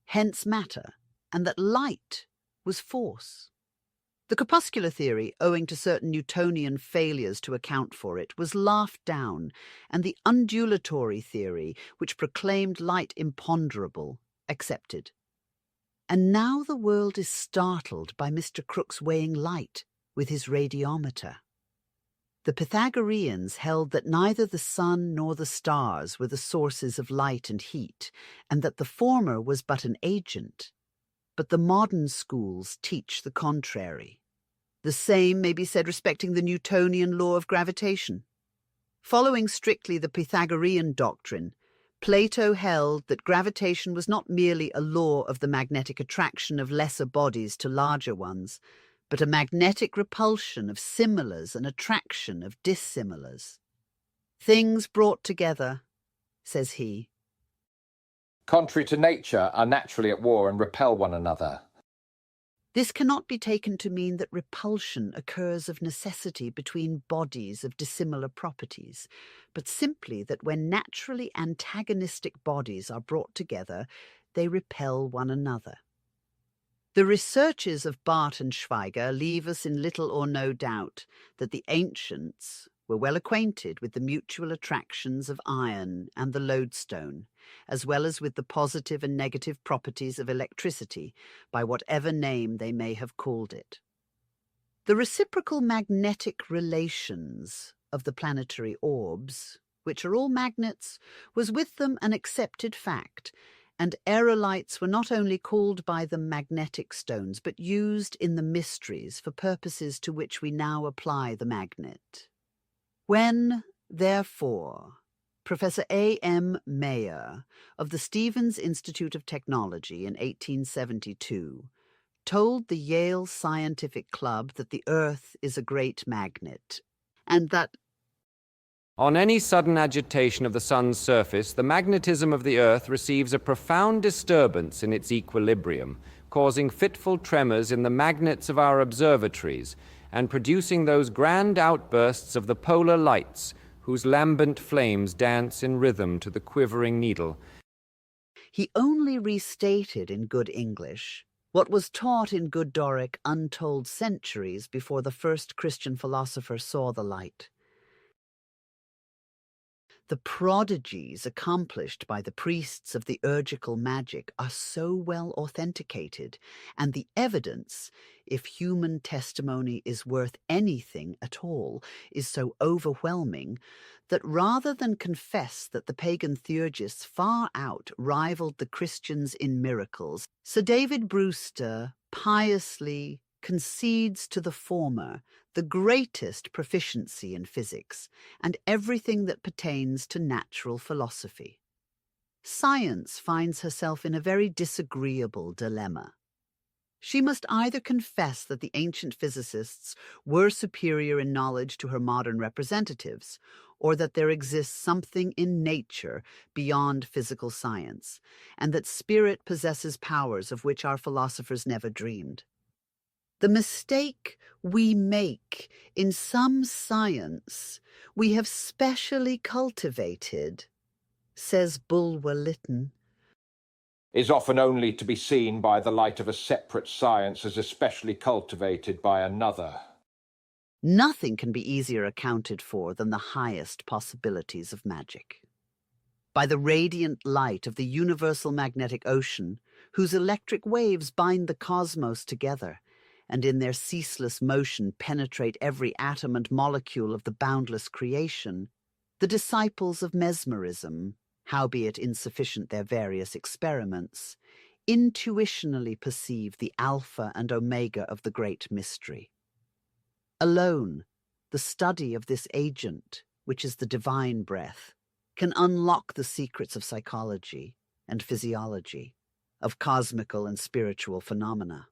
hence matter, and that light was force. The corpuscular theory, owing to certain Newtonian failures to account for it, was laughed down, and the undulatory theory, which proclaimed light imponderable, accepted. And now the world is startled by Mr. Crookes weighing light with his radiometer. The Pythagoreans held that neither the sun nor the stars were the sources of light and heat, and that the former was but an agent. But the modern schools teach the contrary. The same may be said respecting the Newtonian law of gravitation. Following strictly the Pythagorean doctrine, Plato held that gravitation was not merely a law of the magnetic attraction of lesser bodies to larger ones, but a magnetic repulsion of similars and attraction of dissimilars. Things brought together, says he, contrary to nature, are naturally at war and repel one another. This cannot be taken to mean that repulsion occurs of necessity between bodies of dissimilar properties, but simply that when naturally antagonistic bodies are brought together, they repel one another. The researches of Barth and Schweiger leave us in little or no doubt that the ancients were well acquainted with the mutual attractions of iron and the lodestone, as well as with the positive and negative properties of electricity, by whatever name they may have called it. The reciprocal magnetic relations of the planetary orbs, which are all magnets, was with them an accepted fact, and aerolites were not only called by them magnetic stones, but used in the mysteries for purposes to which we now apply the magnet. When, therefore, Professor A. M. Mayer of the Stevens Institute of Technology in 1872 told the Yale Scientific Club that the Earth is a great magnet, and that on any sudden agitation of the sun's surface, the magnetism of the Earth receives a profound disturbance in its equilibrium, causing fitful tremors in the magnets of our observatories, and producing those grand outbursts of the polar lights, whose lambent flames dance in rhythm to the quivering needle. He only restated in good English what was taught in good Doric untold centuries before the first Christian philosopher saw the light. The prodigies accomplished by the priests of the urgical magic are so well authenticated, and the evidence, if human testimony is worth anything at all, is so overwhelming, that rather than confess that the pagan theurgists far out rivaled the Christians in miracles, Sir David Brewster piously concedes to the former the greatest proficiency in physics and everything that pertains to natural philosophy. Science finds herself in a very disagreeable dilemma. She must either confess that the ancient physicists were superior in knowledge to her modern representatives, or that there exists something in nature beyond physical science, and that spirit possesses powers of which our philosophers never dreamed. The mistake we make in some science we have specially cultivated, says Bulwer Lytton, is often only to be seen by the light of a separate science as especially cultivated by another. Nothing can be easier accounted for than the highest possibilities of magic. By the radiant light of the universal magnetic ocean, whose electric waves bind the cosmos together, and in their ceaseless motion penetrate every atom and molecule of the boundless creation, the disciples of mesmerism, howbeit insufficient their various experiments, intuitionally perceive the alpha and omega of the great mystery. Alone, the study of this agent, which is the divine breath, can unlock the secrets of psychology and physiology, of cosmical and spiritual phenomena.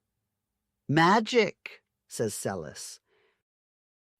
Magic, says Sellis,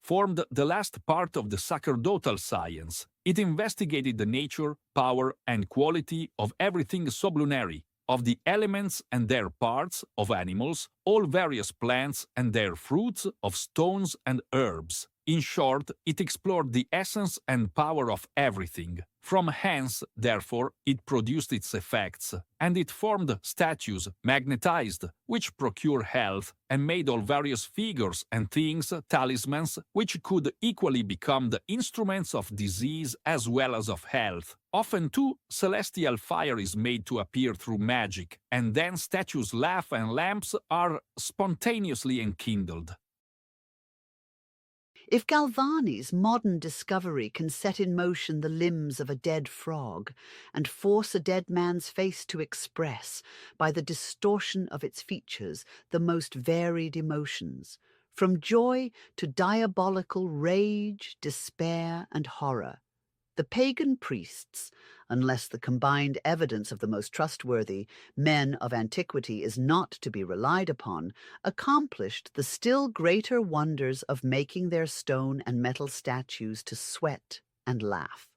formed the last part of the sacerdotal science. It investigated the nature, power, and quality of everything sublunary, of the elements and their parts, of animals, all various plants and their fruits, of stones and herbs. In short, it explored the essence and power of everything. From hence, therefore, it produced its effects, and it formed statues, magnetized, which procure health, and made all various figures and things, talismans, which could equally become the instruments of disease as well as of health. Often, too, celestial fire is made to appear through magic, and then statues laugh and lamps are spontaneously enkindled. If Galvani's modern discovery can set in motion the limbs of a dead frog and force a dead man's face to express, by the distortion of its features, the most varied emotions, from joy to diabolical rage, despair, and horror, the pagan priests, unless the combined evidence of the most trustworthy men of antiquity is not to be relied upon, accomplished the still greater wonders of making their stone and metal statues to sweat and laugh.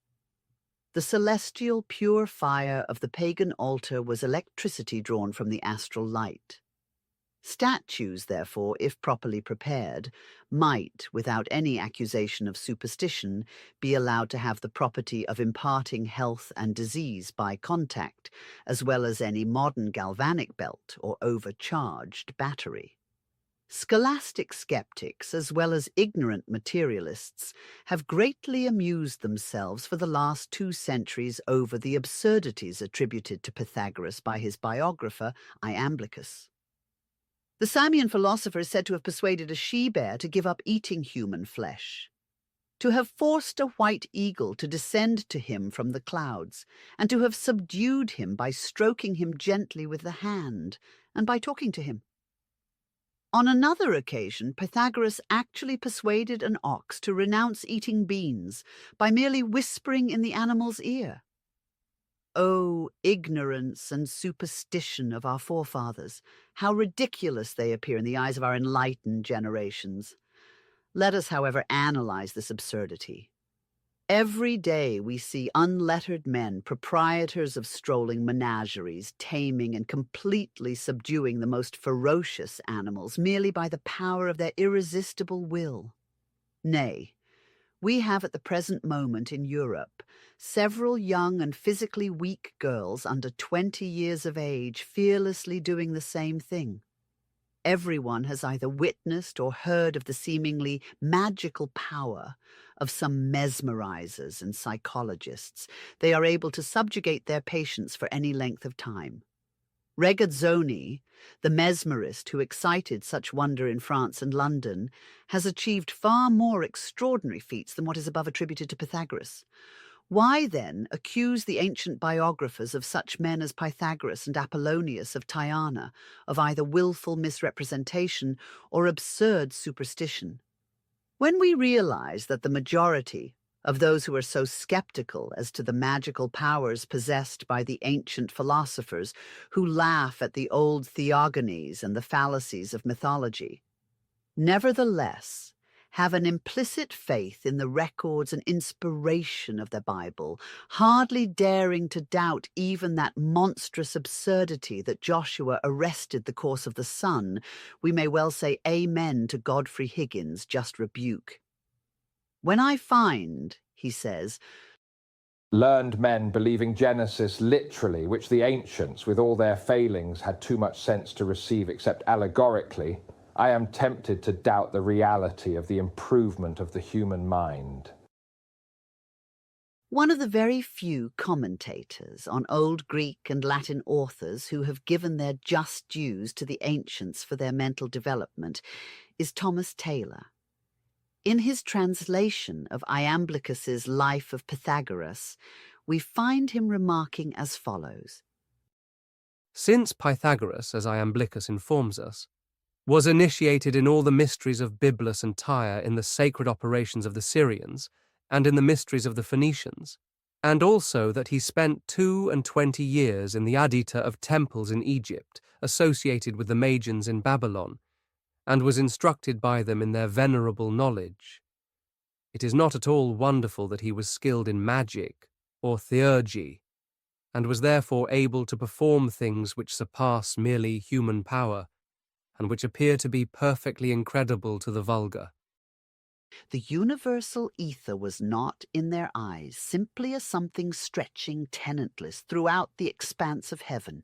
The celestial pure fire of the pagan altar was electricity drawn from the astral light. Statues, therefore, if properly prepared, might, without any accusation of superstition, be allowed to have the property of imparting health and disease by contact, as well as any modern galvanic belt or overcharged battery. Scholastic skeptics, as well as ignorant materialists, have greatly amused themselves for the last 2 centuries over the absurdities attributed to Pythagoras by his biographer, Iamblichus. The Samian philosopher is said to have persuaded a she-bear to give up eating human flesh. to have forced a white eagle to descend to him from the clouds, and to have subdued him by stroking him gently with the hand, and by talking to him. On another occasion, Pythagoras actually persuaded an ox to renounce eating beans by merely whispering in the animal's ear. Oh, ignorance and superstition of our forefathers, how ridiculous they appear in the eyes of our enlightened generations. Let us, however, analyze this absurdity. Every day we see unlettered men, proprietors of strolling menageries, taming and completely subduing the most ferocious animals merely by the power of their irresistible will. Nay, we have at the present moment in Europe several young and physically weak girls under 20 years of age fearlessly doing the same thing. Everyone has either witnessed or heard of the seemingly magical power of some mesmerizers and psychologists. They are able to subjugate their patients for any length of time. Regazzoni, the mesmerist who excited such wonder in France and London, has achieved far more extraordinary feats than what is above attributed to Pythagoras. Why, then, accuse the ancient biographers of such men as Pythagoras and Apollonius of Tyana of either willful misrepresentation or absurd superstition? When we realize that the majority of those who are so skeptical as to the magical powers possessed by the ancient philosophers who laugh at the old theogonies and the fallacies of mythology, nevertheless have an implicit faith in the records and inspiration of the Bible, hardly daring to doubt even that monstrous absurdity that Joshua arrested the course of the sun, we may well say amen to Godfrey Higgins' just rebuke. When I find, he says, learned men believing Genesis literally, which the ancients, with all their failings, had too much sense to receive except allegorically, I am tempted to doubt the reality of the improvement of the human mind. One of the very few commentators on Old Greek and Latin authors who have given their just dues to the ancients for their mental development is Thomas Taylor. In his translation of Iamblichus's Life of Pythagoras, we find him remarking as follows. Since Pythagoras, as Iamblichus informs us, was initiated in all the mysteries of Byblus and Tyre in the sacred operations of the Syrians, and in the mysteries of the Phoenicians, and also that he spent 22 years in the adita of temples in Egypt, associated with the Magians in Babylon, and was instructed by them in their venerable knowledge. It is not at all wonderful that he was skilled in magic or theurgy, and was therefore able to perform things which surpass merely human power, and which appear to be perfectly incredible to the vulgar. The universal ether was not, in their eyes, simply a something stretching tenantless throughout the expanse of heaven.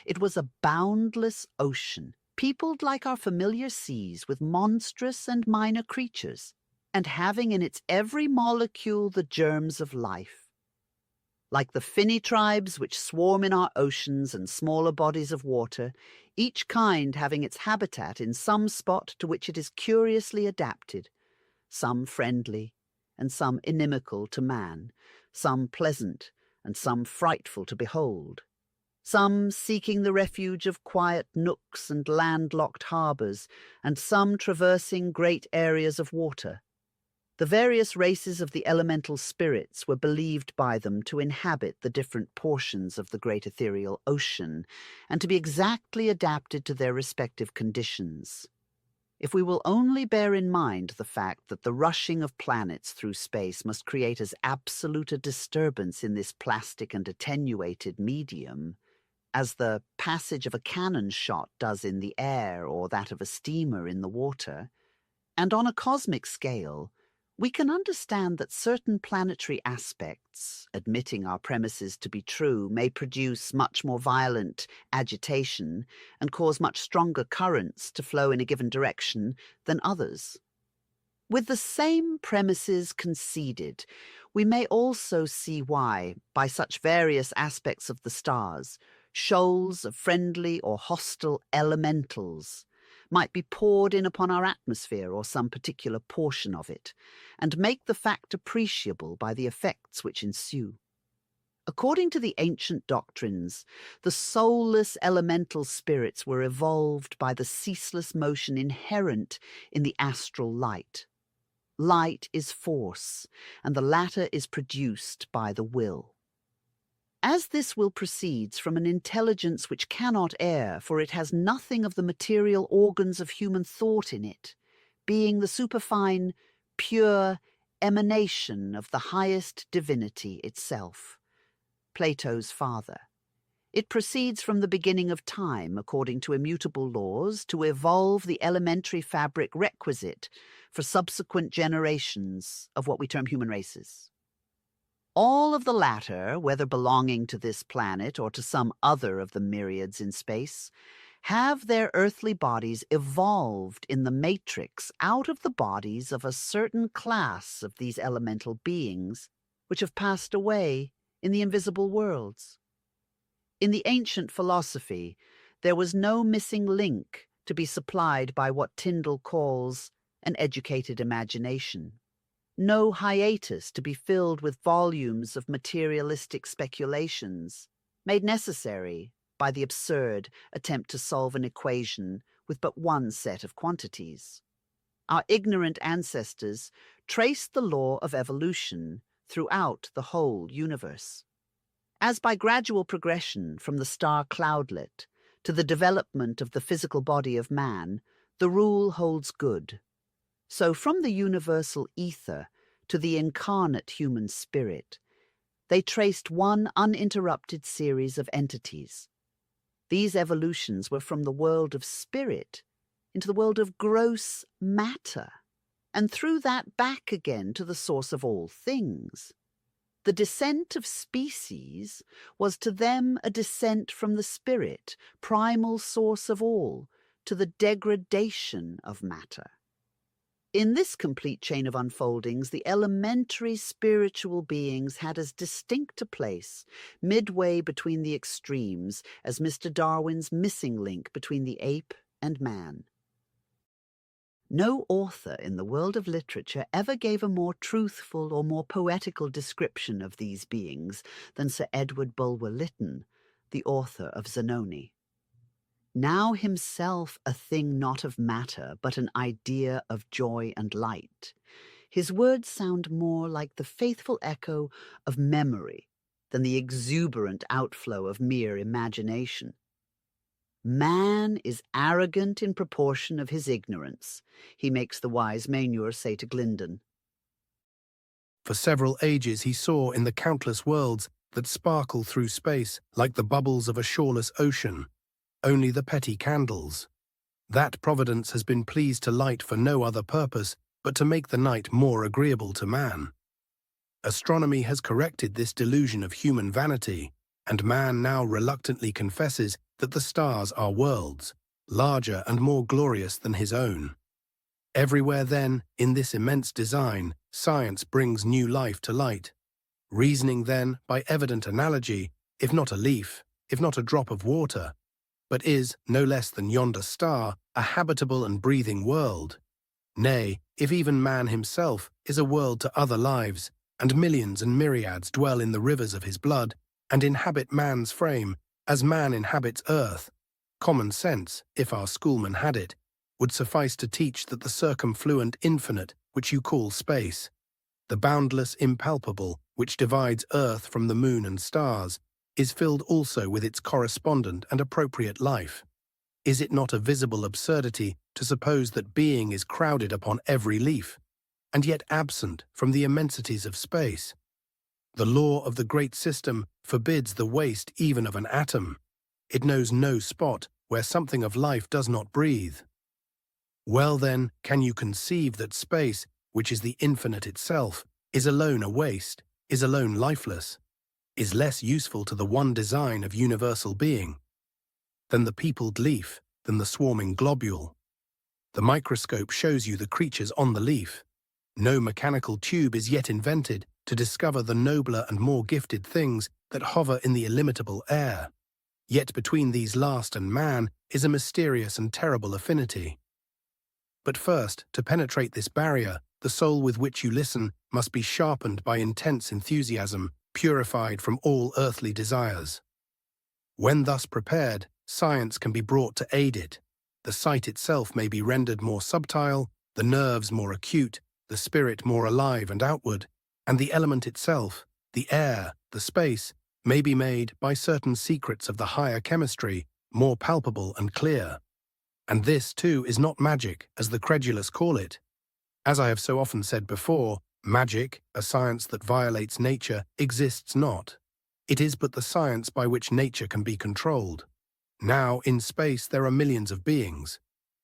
It was a boundless ocean, peopled like our familiar seas with monstrous and minor creatures, and having in its every molecule the germs of life. Like the finny tribes which swarm in our oceans and smaller bodies of water, each kind having its habitat in some spot to which it is curiously adapted, some friendly and some inimical to man, some pleasant and some frightful to behold, some seeking the refuge of quiet nooks and landlocked harbours, and some traversing great areas of water. The various races of the elemental spirits were believed by them to inhabit the different portions of the great ethereal ocean, and to be exactly adapted to their respective conditions. If we will only bear in mind the fact that the rushing of planets through space must create as absolute a disturbance in this plastic and attenuated medium as the passage of a cannon shot does in the air or that of a steamer in the water, and on a cosmic scale, we can understand that certain planetary aspects, admitting our premises to be true, may produce much more violent agitation and cause much stronger currents to flow in a given direction than others. With the same premises conceded, we may also see why, by such various aspects of the stars, shoals of friendly or hostile elementals might be poured in upon our atmosphere or some particular portion of it, and make the fact appreciable by the effects which ensue. According to the ancient doctrines, the soulless elemental spirits were evolved by the ceaseless motion inherent in the astral light. Light is force, and the latter is produced by the will. As this will proceeds from an intelligence which cannot err, for it has nothing of the material organs of human thought in it, being the superfine, pure emanation of the highest divinity itself, Plato's father. It proceeds from the beginning of time, according to immutable laws, to evolve the elementary fabric requisite for subsequent generations of what we term human races. All of the latter, whether belonging to this planet or to some other of the myriads in space, have their earthly bodies evolved in the matrix out of the bodies of a certain class of these elemental beings which have passed away in the invisible worlds. In the ancient philosophy, there was no missing link to be supplied by what Tyndall calls an educated imagination, no hiatus to be filled with volumes of materialistic speculations, made necessary by the absurd attempt to solve an equation with but one set of quantities. Our ignorant ancestors traced the law of evolution throughout the whole universe. As by gradual progression from the star cloudlet to the development of the physical body of man, the rule holds good. So from the universal ether to the incarnate human spirit, they traced one uninterrupted series of entities. These evolutions were from the world of spirit into the world of gross matter, and through that back again to the source of all things. The descent of species was to them a descent from the spirit, primal source of all, to the degradation of matter. In this complete chain of unfoldings, the elementary spiritual beings had as distinct a place, midway between the extremes, as Mr. Darwin's missing link between the ape and man. No author in the world of literature ever gave a more truthful or more poetical description of these beings than Sir Edward Bulwer-Lytton, the author of Zanoni. Now himself a thing not of matter, but an idea of joy and light, his words sound more like the faithful echo of memory than the exuberant outflow of mere imagination. Man is arrogant in proportion of his ignorance, he makes the wise Maynure say to Glyndon. For several ages he saw in the countless worlds that sparkle through space like the bubbles of a shoreless ocean, only the petty candles. That Providence has been pleased to light for no other purpose but to make the night more agreeable to man. Astronomy has corrected this delusion of human vanity, and man now reluctantly confesses that the stars are worlds, larger and more glorious than his own. Everywhere then, in this immense design, science brings new life to light. Reasoning then, by evident analogy, if not a leaf, if not a drop of water, but is, no less than yonder star, a habitable and breathing world. Nay, if even man himself is a world to other lives, and millions and myriads dwell in the rivers of his blood, and inhabit man's frame, as man inhabits earth, common sense, if our schoolmen had it, would suffice to teach that the circumfluent infinite, which you call space, the boundless impalpable, which divides earth from the moon and stars, is filled also with its correspondent and appropriate life. Is it not a visible absurdity to suppose that being is crowded upon every leaf, and yet absent from the immensities of space? The law of the great system forbids the waste even of an atom. It knows no spot where something of life does not breathe. Well then, can you conceive that space, which is the infinite itself, is alone a waste, is alone lifeless, is less useful to the one design of universal being than the peopled leaf, than the swarming globule? The microscope shows you the creatures on the leaf. No mechanical tube is yet invented to discover the nobler and more gifted things that hover in the illimitable air. Yet between these last and man is a mysterious and terrible affinity. But first, to penetrate this barrier, the soul with which you listen must be sharpened by intense enthusiasm, purified from all earthly desires. When thus prepared, science can be brought to aid it. The sight itself may be rendered more subtile, the nerves more acute, the spirit more alive and outward, and the element itself, the air, the space, may be made, by certain secrets of the higher chemistry, more palpable and clear. And this, too, is not magic, as the credulous call it. As I have so often said before, magic, a science that violates nature, exists not. It is but the science by which nature can be controlled. Now, in space, there are millions of beings.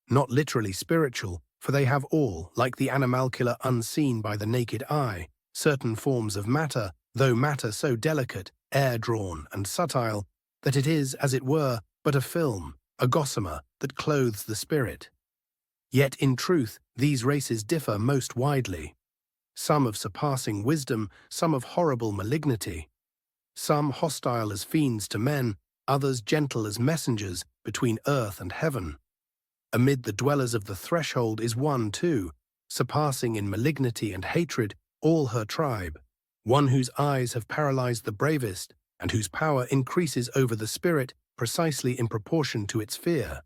Not literally spiritual, for they have all, like the animalcula unseen by the naked eye, certain forms of matter, though matter so delicate, air-drawn and subtle, that it is, as it were, but a film, a gossamer, that clothes the spirit. Yet, in truth, these races differ most widely. Some of surpassing wisdom, some of horrible malignity. Some hostile as fiends to men, others gentle as messengers between earth and heaven. Amid the dwellers of the threshold is one, too, surpassing in malignity and hatred all her tribe, one whose eyes have paralyzed the bravest, and whose power increases over the spirit precisely in proportion to its fear.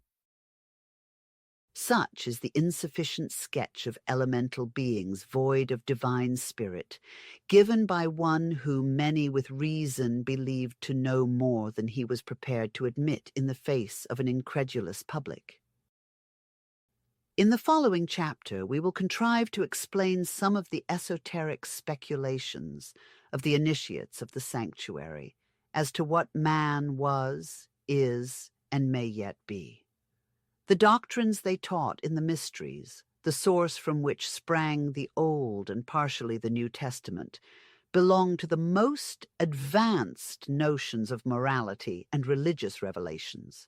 Such is the insufficient sketch of elemental beings void of divine spirit, given by one whom many with reason believed to know more than he was prepared to admit in the face of an incredulous public. In the following chapter, we will contrive to explain some of the esoteric speculations of the initiates of the sanctuary as to what man was, is, and may yet be. The doctrines they taught in the mysteries, the source from which sprang the Old and partially the New Testament, belong to the most advanced notions of morality and religious revelations.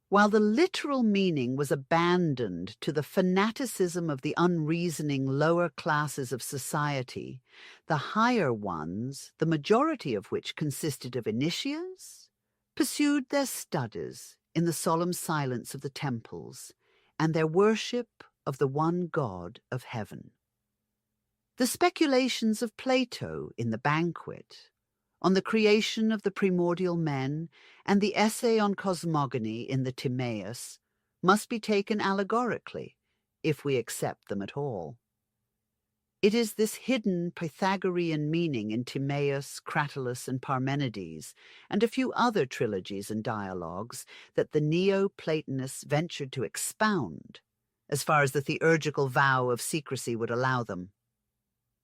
While the literal meaning was abandoned to the fanaticism of the unreasoning lower classes of society, the higher ones, the majority of which consisted of initiates, pursued their studies in the solemn silence of the temples and their worship of the one God of heaven. The speculations of Plato in the Banquet, on the creation of the primordial men, and the essay on cosmogony in the Timaeus must be taken allegorically, if we accept them at all. It is this hidden Pythagorean meaning in Timaeus, Cratylus, and Parmenides, and a few other trilogies and dialogues that the Neo-Platonists ventured to expound, as far as the theurgical vow of secrecy would allow them.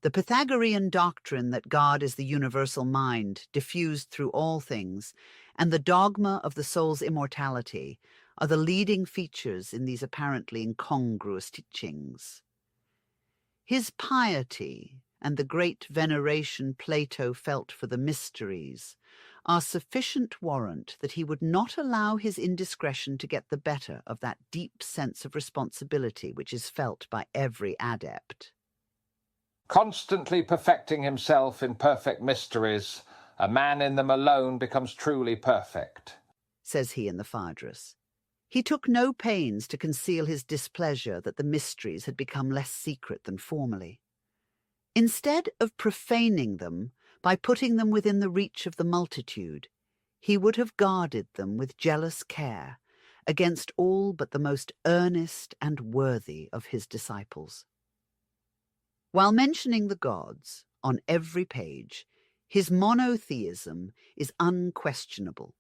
The Pythagorean doctrine that God is the universal mind, diffused through all things, and the dogma of the soul's immortality are the leading features in these apparently incongruous teachings. His piety and the great veneration Plato felt for the mysteries are sufficient warrant that he would not allow his indiscretion to get the better of that deep sense of responsibility which is felt by every adept. Constantly perfecting himself in perfect mysteries, a man in them alone becomes truly perfect, says he in the Phaedrus. He took no pains to conceal his displeasure that the mysteries had become less secret than formerly. Instead of profaning them by putting them within the reach of the multitude, he would have guarded them with jealous care against all but the most earnest and worthy of his disciples. While mentioning the gods on every page, his monotheism is unquestionable,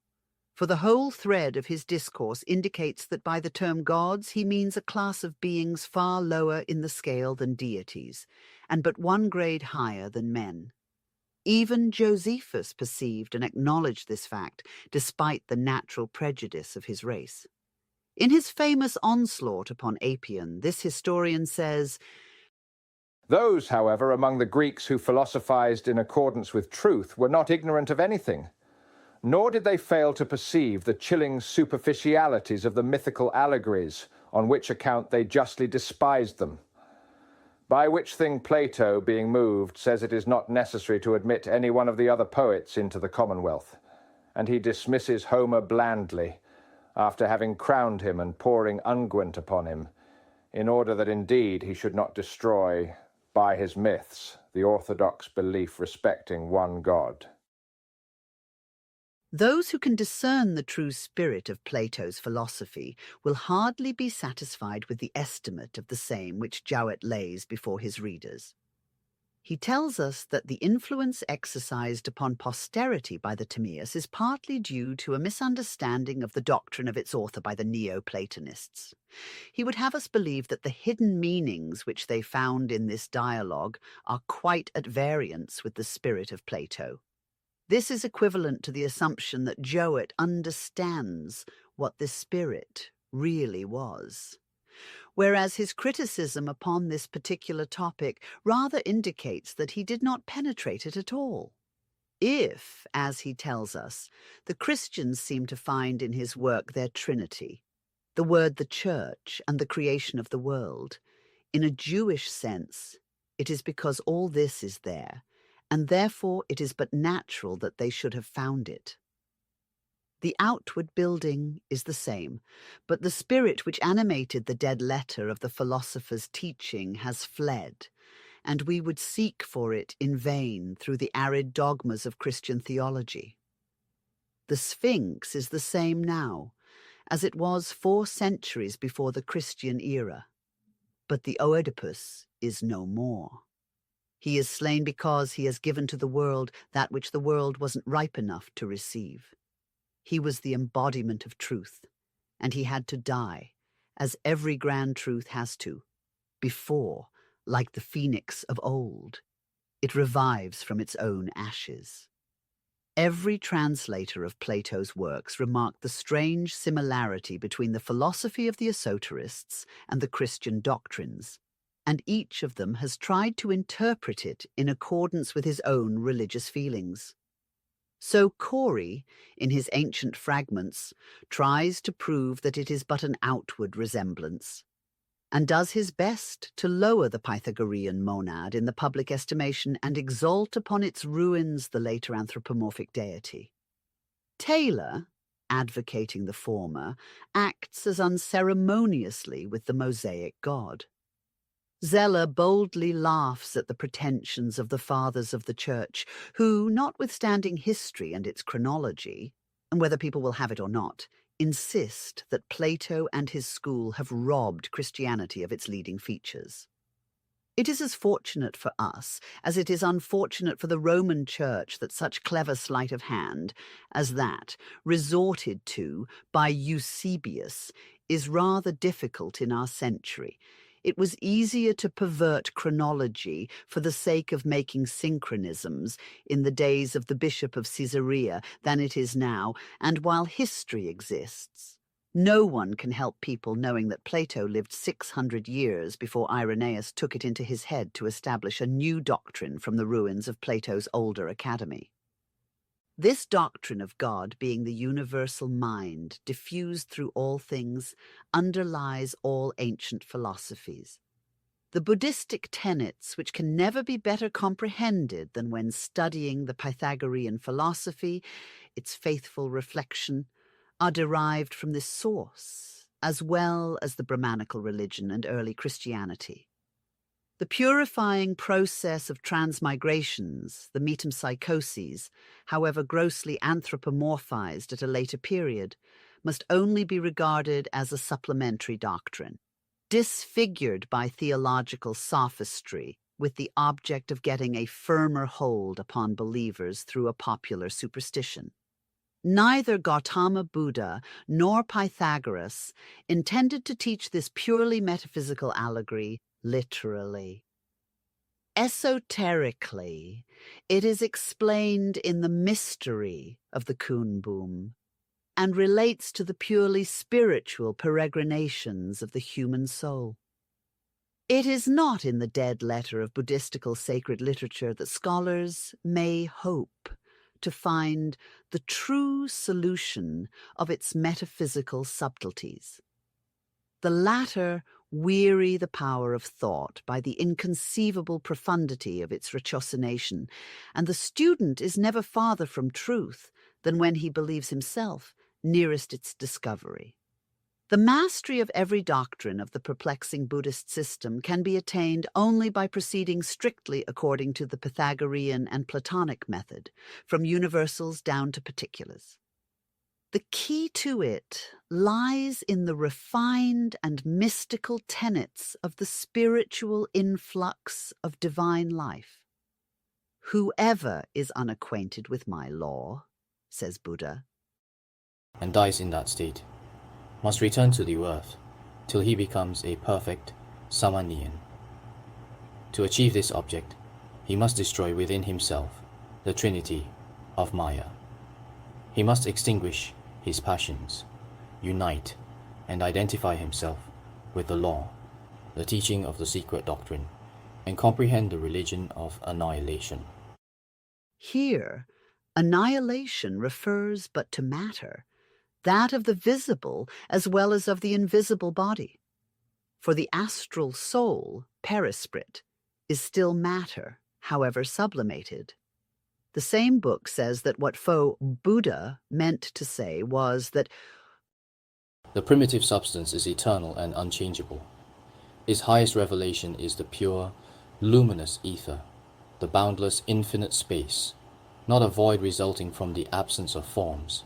for the whole thread of his discourse indicates that by the term gods he means a class of beings far lower in the scale than deities, and but one grade higher than men. Even Josephus perceived and acknowledged this fact, despite the natural prejudice of his race. In his famous onslaught upon Apion, this historian says, Those, however, among the Greeks who philosophized in accordance with truth were not ignorant of anything, nor did they fail to perceive the chilling superficialities of the mythical allegories, on which account they justly despised them. By which thing Plato, being moved, says it is not necessary to admit any one of the other poets into the commonwealth, and he dismisses Homer blandly, after having crowned him and pouring unguent upon him. in order that indeed he should not destroy, by his myths, the orthodox belief respecting one God. Those who can discern the true spirit of Plato's philosophy will hardly be satisfied with the estimate of the same which Jowett lays before his readers. He tells us that the influence exercised upon posterity by the Timaeus is partly due to a misunderstanding of the doctrine of its author by the Neoplatonists. He would have us believe that the hidden meanings which they found in this dialogue are quite at variance with the spirit of Plato. This is equivalent to the assumption that Jowett understands what this spirit really was, whereas his criticism upon this particular topic rather indicates that he did not penetrate it at all. If, as he tells us, the Christians seem to find in his work their Trinity, the word the church and the creation of the world, in a Jewish sense, it is because all this is there, and therefore it is but natural that they should have found it. The outward building is the same, but the spirit which animated the dead letter of the philosopher's teaching has fled, and we would seek for it in vain through the arid dogmas of Christian theology. The Sphinx is the same now, as it was 4 centuries before the Christian era, but the Oedipus is no more. He is slain because he has given to the world that which the world wasn't ripe enough to receive. He was the embodiment of truth, and he had to die, as every grand truth has to, before, like the phoenix of old, it revives from its own ashes. Every translator of Plato's works remarked the strange similarity between the philosophy of the esoterists and the Christian doctrines, and each of them has tried to interpret it in accordance with his own religious feelings. So Corey, in his Ancient Fragments, tries to prove that it is but an outward resemblance, and does his best to lower the Pythagorean monad in the public estimation and exalt upon its ruins the later anthropomorphic deity. Taylor, advocating the former, acts as unceremoniously with the Mosaic God. Zeller boldly laughs at the pretensions of the fathers of the Church, who, notwithstanding history and its chronology, and whether people will have it or not, insist that Plato and his school have robbed Christianity of its leading features. It is as fortunate for us as it is unfortunate for the Roman Church that such clever sleight of hand as that, resorted to by Eusebius, is rather difficult in our century. It was easier to pervert chronology for the sake of making synchronisms in the days of the Bishop of Caesarea than it is now, and while history exists, no one can help people knowing that Plato lived 600 years before Irenaeus took it into his head to establish a new doctrine from the ruins of Plato's older academy. This doctrine of God being the universal mind, diffused through all things, underlies all ancient philosophies. The Buddhistic tenets, which can never be better comprehended than when studying the Pythagorean philosophy, its faithful reflection, are derived from this source, as well as the Brahmanical religion and early Christianity. The purifying process of transmigrations, the metempsychoses, however grossly anthropomorphized at a later period, must only be regarded as a supplementary doctrine, disfigured by theological sophistry, with the object of getting a firmer hold upon believers through a popular superstition. Neither Gautama Buddha nor Pythagoras intended to teach this purely metaphysical allegory literally. Esoterically, it is explained in the mystery of the Kun Boom and relates to the purely spiritual peregrinations of the human soul. It is not in the dead letter of Buddhistical sacred literature that scholars may hope to find the true solution of its metaphysical subtleties. The latter weary the power of thought by the inconceivable profundity of its ratiocination, and the student is never farther from truth than when he believes himself nearest its discovery. The mastery of every doctrine of the perplexing Buddhist system can be attained only by proceeding strictly according to the Pythagorean and Platonic method, from universals down to particulars. The key to it lies in the refined and mystical tenets of the spiritual influx of divine life. Whoever is unacquainted with my law, says Buddha, and dies in that state, must return to the earth till he becomes a perfect Samaniyan. To achieve this object, he must destroy within himself the trinity of Maya. He must extinguish his passions, unite and identify himself with the law, the teaching of the secret doctrine, and comprehend the religion of annihilation. Here, annihilation refers but to matter, that of the visible as well as of the invisible body. For the astral soul, perisprit, is still matter, however sublimated. The same book says that what Fo Buddha meant to say was that the primitive substance is eternal and unchangeable. Its highest revelation is the pure, luminous ether, the boundless infinite space, not a void resulting from the absence of forms,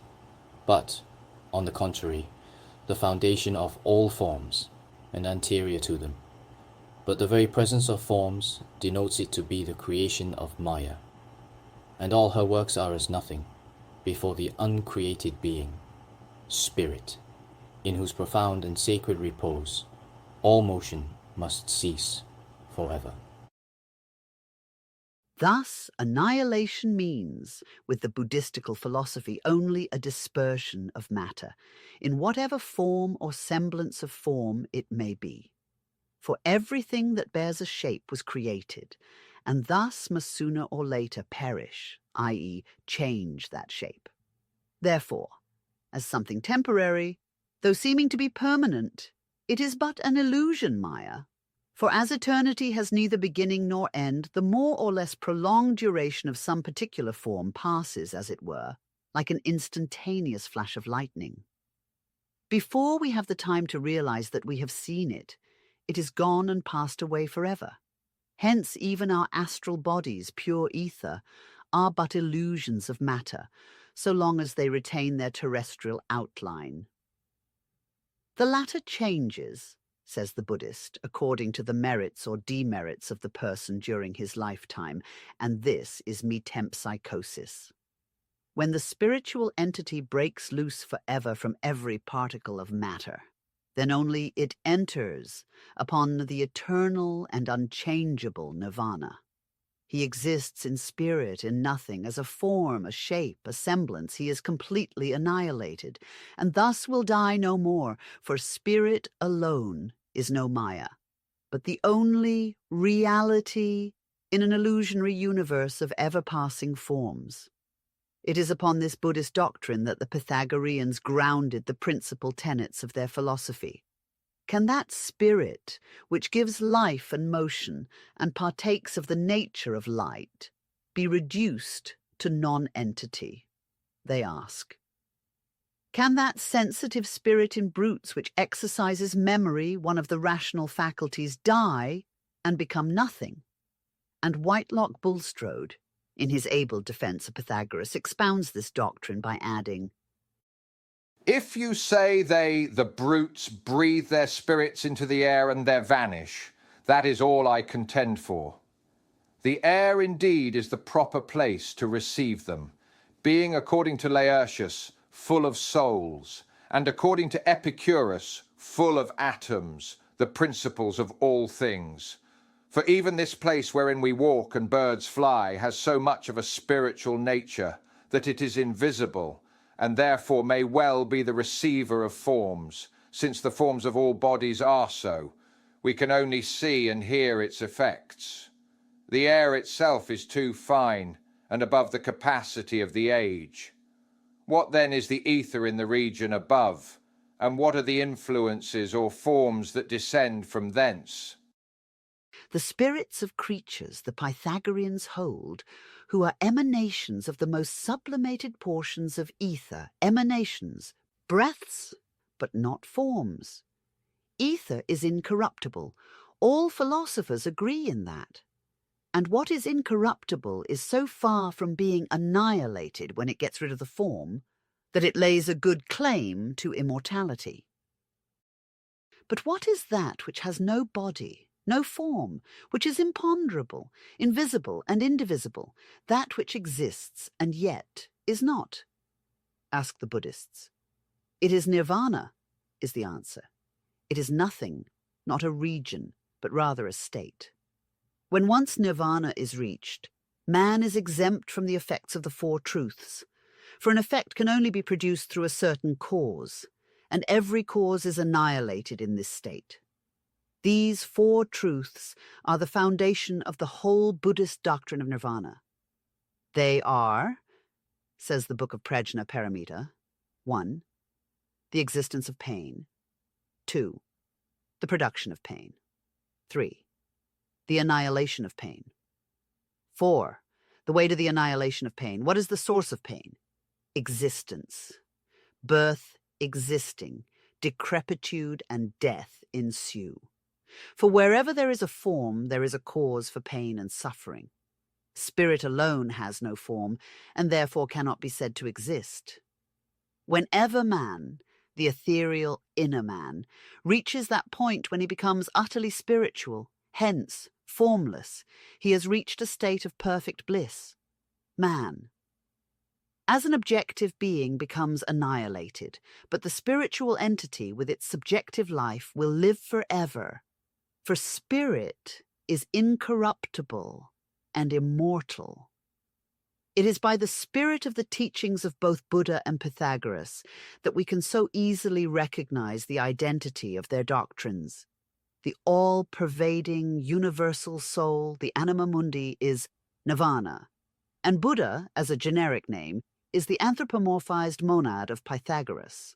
but, on the contrary, the foundation of all forms and anterior to them. But the very presence of forms denotes it to be the creation of Maya, and all her works are as nothing before the uncreated being, Spirit, in whose profound and sacred repose all motion must cease forever. thus annihilation means, with the Buddhistical philosophy, only a dispersion of matter, in whatever form or semblance of form it may be. For everything that bears a shape was created, and thus must sooner or later perish, i.e., change that shape. Therefore, as something temporary, though seeming to be permanent, it is but an illusion, Maya. For as eternity has neither beginning nor end, the more or less prolonged duration of some particular form passes, as it were, like an instantaneous flash of lightning. Before we have the time to realize that we have seen it, it is gone and passed away forever. Hence even our astral bodies, pure ether, are but illusions of matter, so long as they retain their terrestrial outline. The latter changes, says the Buddhist, according to the merits or demerits of the person during his lifetime, and this is metempsychosis. When the spiritual entity breaks loose forever from every particle of matter, then only it enters upon the eternal and unchangeable nirvana. He exists in spirit, in nothing, as a form, a shape, a semblance. He is completely annihilated, and thus will die no more, for spirit alone is no Maya, but the only reality in an illusionary universe of ever-passing forms. It is upon this Buddhist doctrine that the Pythagoreans grounded the principal tenets of their philosophy. Can that spirit, which gives life and motion and partakes of the nature of light, be reduced to non-entity? They ask. Can that sensitive spirit in brutes which exercises memory, one of the rational faculties, die and become nothing? And Whitelock Bulstrode, in his able defence of Pythagoras, expounds this doctrine by adding, If you say the brutes, breathe their spirits into the air and there vanish, that is all I contend for. The air indeed is the proper place to receive them, being, according to Laertius, full of souls, and according to Epicurus, full of atoms, the principles of all things. For even this place wherein we walk and birds fly has so much of a spiritual nature that it is invisible, and therefore may well be the receiver of forms, since the forms of all bodies are so. We can only see and hear its effects. The air itself is too fine and above the capacity of the age. What then is the ether in the region above, and what are the influences or forms that descend from thence? The spirits of creatures the Pythagoreans hold, who are emanations of the most sublimated portions of ether, emanations, breaths, but not forms. Ether is incorruptible. All philosophers agree in that. And what is incorruptible is so far from being annihilated when it gets rid of the form that it lays a good claim to immortality. But what is that which has no body, no form, which is imponderable, invisible and indivisible, that which exists and yet is not? Ask the Buddhists. It is nirvana, is the answer. It is nothing, not a region, but rather a state. When once nirvana is reached, man is exempt from the effects of the four truths, for an effect can only be produced through a certain cause, and every cause is annihilated in this state. These four truths are the foundation of the whole Buddhist doctrine of nirvana. They are, says the Book of Prajna Paramita, 1. The existence of pain. 2. The production of pain. 3. The annihilation of pain. 4. The way to the annihilation of pain. What is the source of pain? Existence. Birth existing, decrepitude and death ensue. For wherever there is a form, there is a cause for pain and suffering. Spirit alone has no form, and therefore cannot be said to exist. Whenever man, the ethereal inner man, reaches that point when he becomes utterly spiritual, hence formless, he has reached a state of perfect bliss. Man, as an objective being, becomes annihilated, but the spiritual entity with its subjective life will live forever, for spirit is incorruptible and immortal. It is by the spirit of the teachings of both Buddha and Pythagoras that we can so easily recognize the identity of their doctrines. The all-pervading, universal soul, the anima mundi, is nirvana, and Buddha, as a generic name, is the anthropomorphized monad of Pythagoras.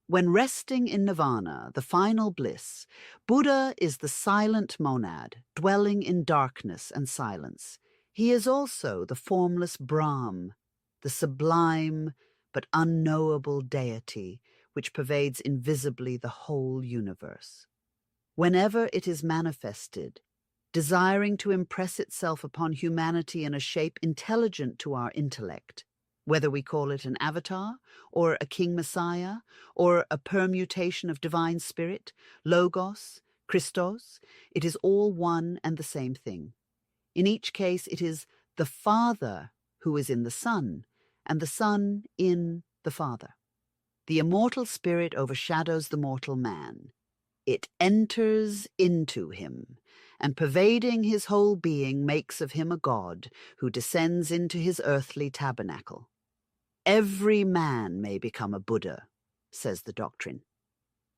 When resting in nirvana, the final bliss, Buddha is the silent monad, dwelling in darkness and silence. He is also the formless Brahm, the sublime but unknowable deity which pervades invisibly the whole universe. Whenever it is manifested, desiring to impress itself upon humanity in a shape intelligent to our intellect, whether we call it an avatar, or a king messiah, or a permutation of divine spirit, logos, Christos, it is all one and the same thing. In each case, it is the Father who is in the Son, and the Son in the Father. The immortal spirit overshadows the mortal man. It enters into him, and pervading his whole being makes of him a god who descends into his earthly tabernacle. Every man may become a Buddha, says the doctrine.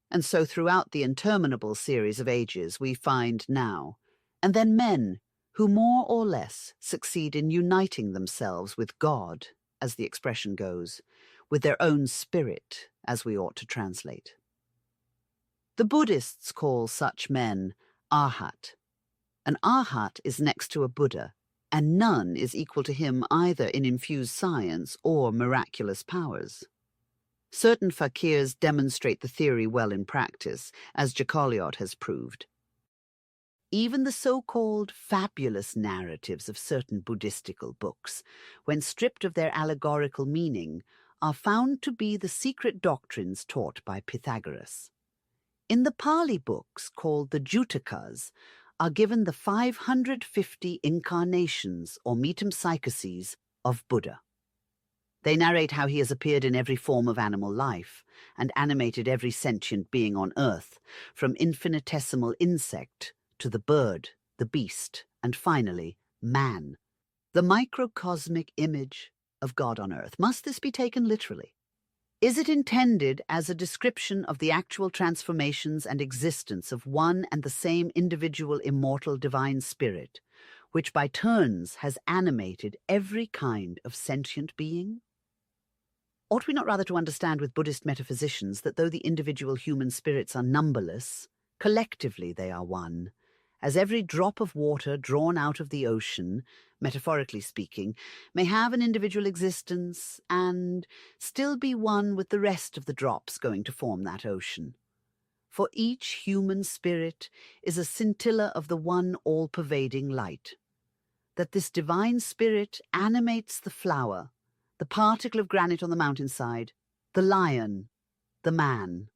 And so throughout the interminable series of ages we find now, and then men who more or less succeed in uniting themselves with God, as the expression goes, with their own spirit, as we ought to translate. The Buddhists call such men arhat. An arhat is next to a Buddha, and none is equal to him either in infused science or miraculous powers. Certain fakirs demonstrate the theory well in practice, as Jacoliot has proved. Even the so-called fabulous narratives of certain Buddhistical books, when stripped of their allegorical meaning, are found to be the secret doctrines taught by Pythagoras. In the Pali books, called the Jutakas, are given the 550 incarnations or metempsychoses of Buddha. They narrate how he has appeared in every form of animal life and animated every sentient being on earth, from infinitesimal insect to the bird, the beast, and finally, man, the microcosmic image of God on earth. Must this be taken literally? Is it intended as a description of the actual transformations and existence of one and the same individual immortal divine spirit, which by turns has animated every kind of sentient being? Ought we not rather to understand with Buddhist metaphysicians that though the individual human spirits are numberless, collectively they are one, as every drop of water drawn out of the ocean, metaphorically speaking, may have an individual existence and still be one with the rest of the drops going to form that ocean. For each human spirit is a scintilla of the one all-pervading light. That this divine spirit animates the flower, the particle of granite on the mountainside, the lion, the man.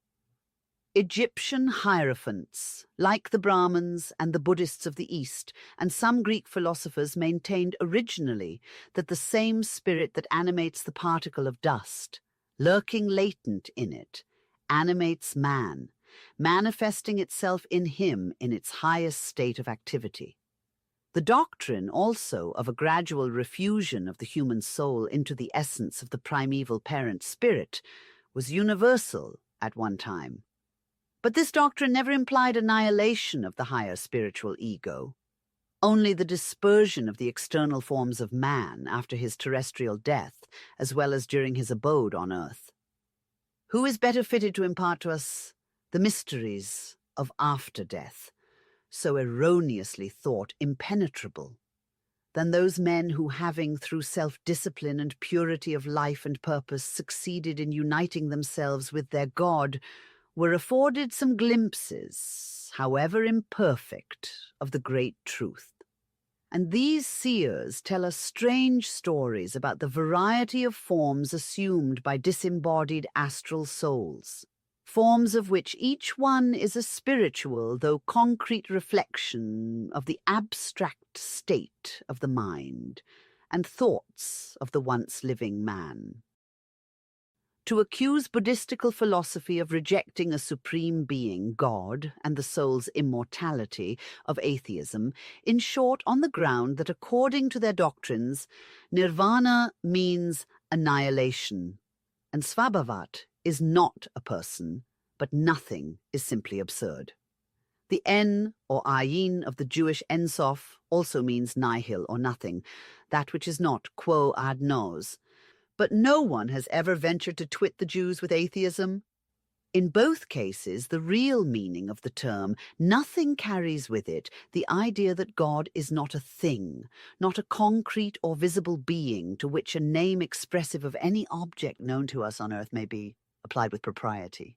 Egyptian hierophants, like the Brahmins and the Buddhists of the East, and some Greek philosophers maintained originally that the same spirit that animates the particle of dust, lurking latent in it, animates man, manifesting itself in him in its highest state of activity. The doctrine also of a gradual refusion of the human soul into the essence of the primeval parent spirit was universal at one time. But this doctrine never implied annihilation of the higher spiritual ego, only the dispersion of the external forms of man after his terrestrial death, as well as during his abode on earth. Who is better fitted to impart to us the mysteries of after death, so erroneously thought impenetrable, than those men who, having through self-discipline and purity of life and purpose succeeded in uniting themselves with their God, were afforded some glimpses, however imperfect, of the great truth. And these seers tell us strange stories about the variety of forms assumed by disembodied astral souls, forms of which each one is a spiritual, though concrete reflection of the abstract state of the mind and thoughts of the once living man. To accuse Buddhistical philosophy of rejecting a supreme being, God, and the soul's immortality, of atheism, in short, on the ground that according to their doctrines, nirvana means annihilation, and svabhavat is not a person, but nothing, is simply absurd. The en or ayin of the Jewish Ein Sof also means nihil or nothing, that which is not, quo ad nos. But no one has ever ventured to twit the Jews with atheism. In both cases, the real meaning of the term, nothing carries with it the idea that God is not a thing, not a concrete or visible being to which a name expressive of any object known to us on earth may be applied with propriety.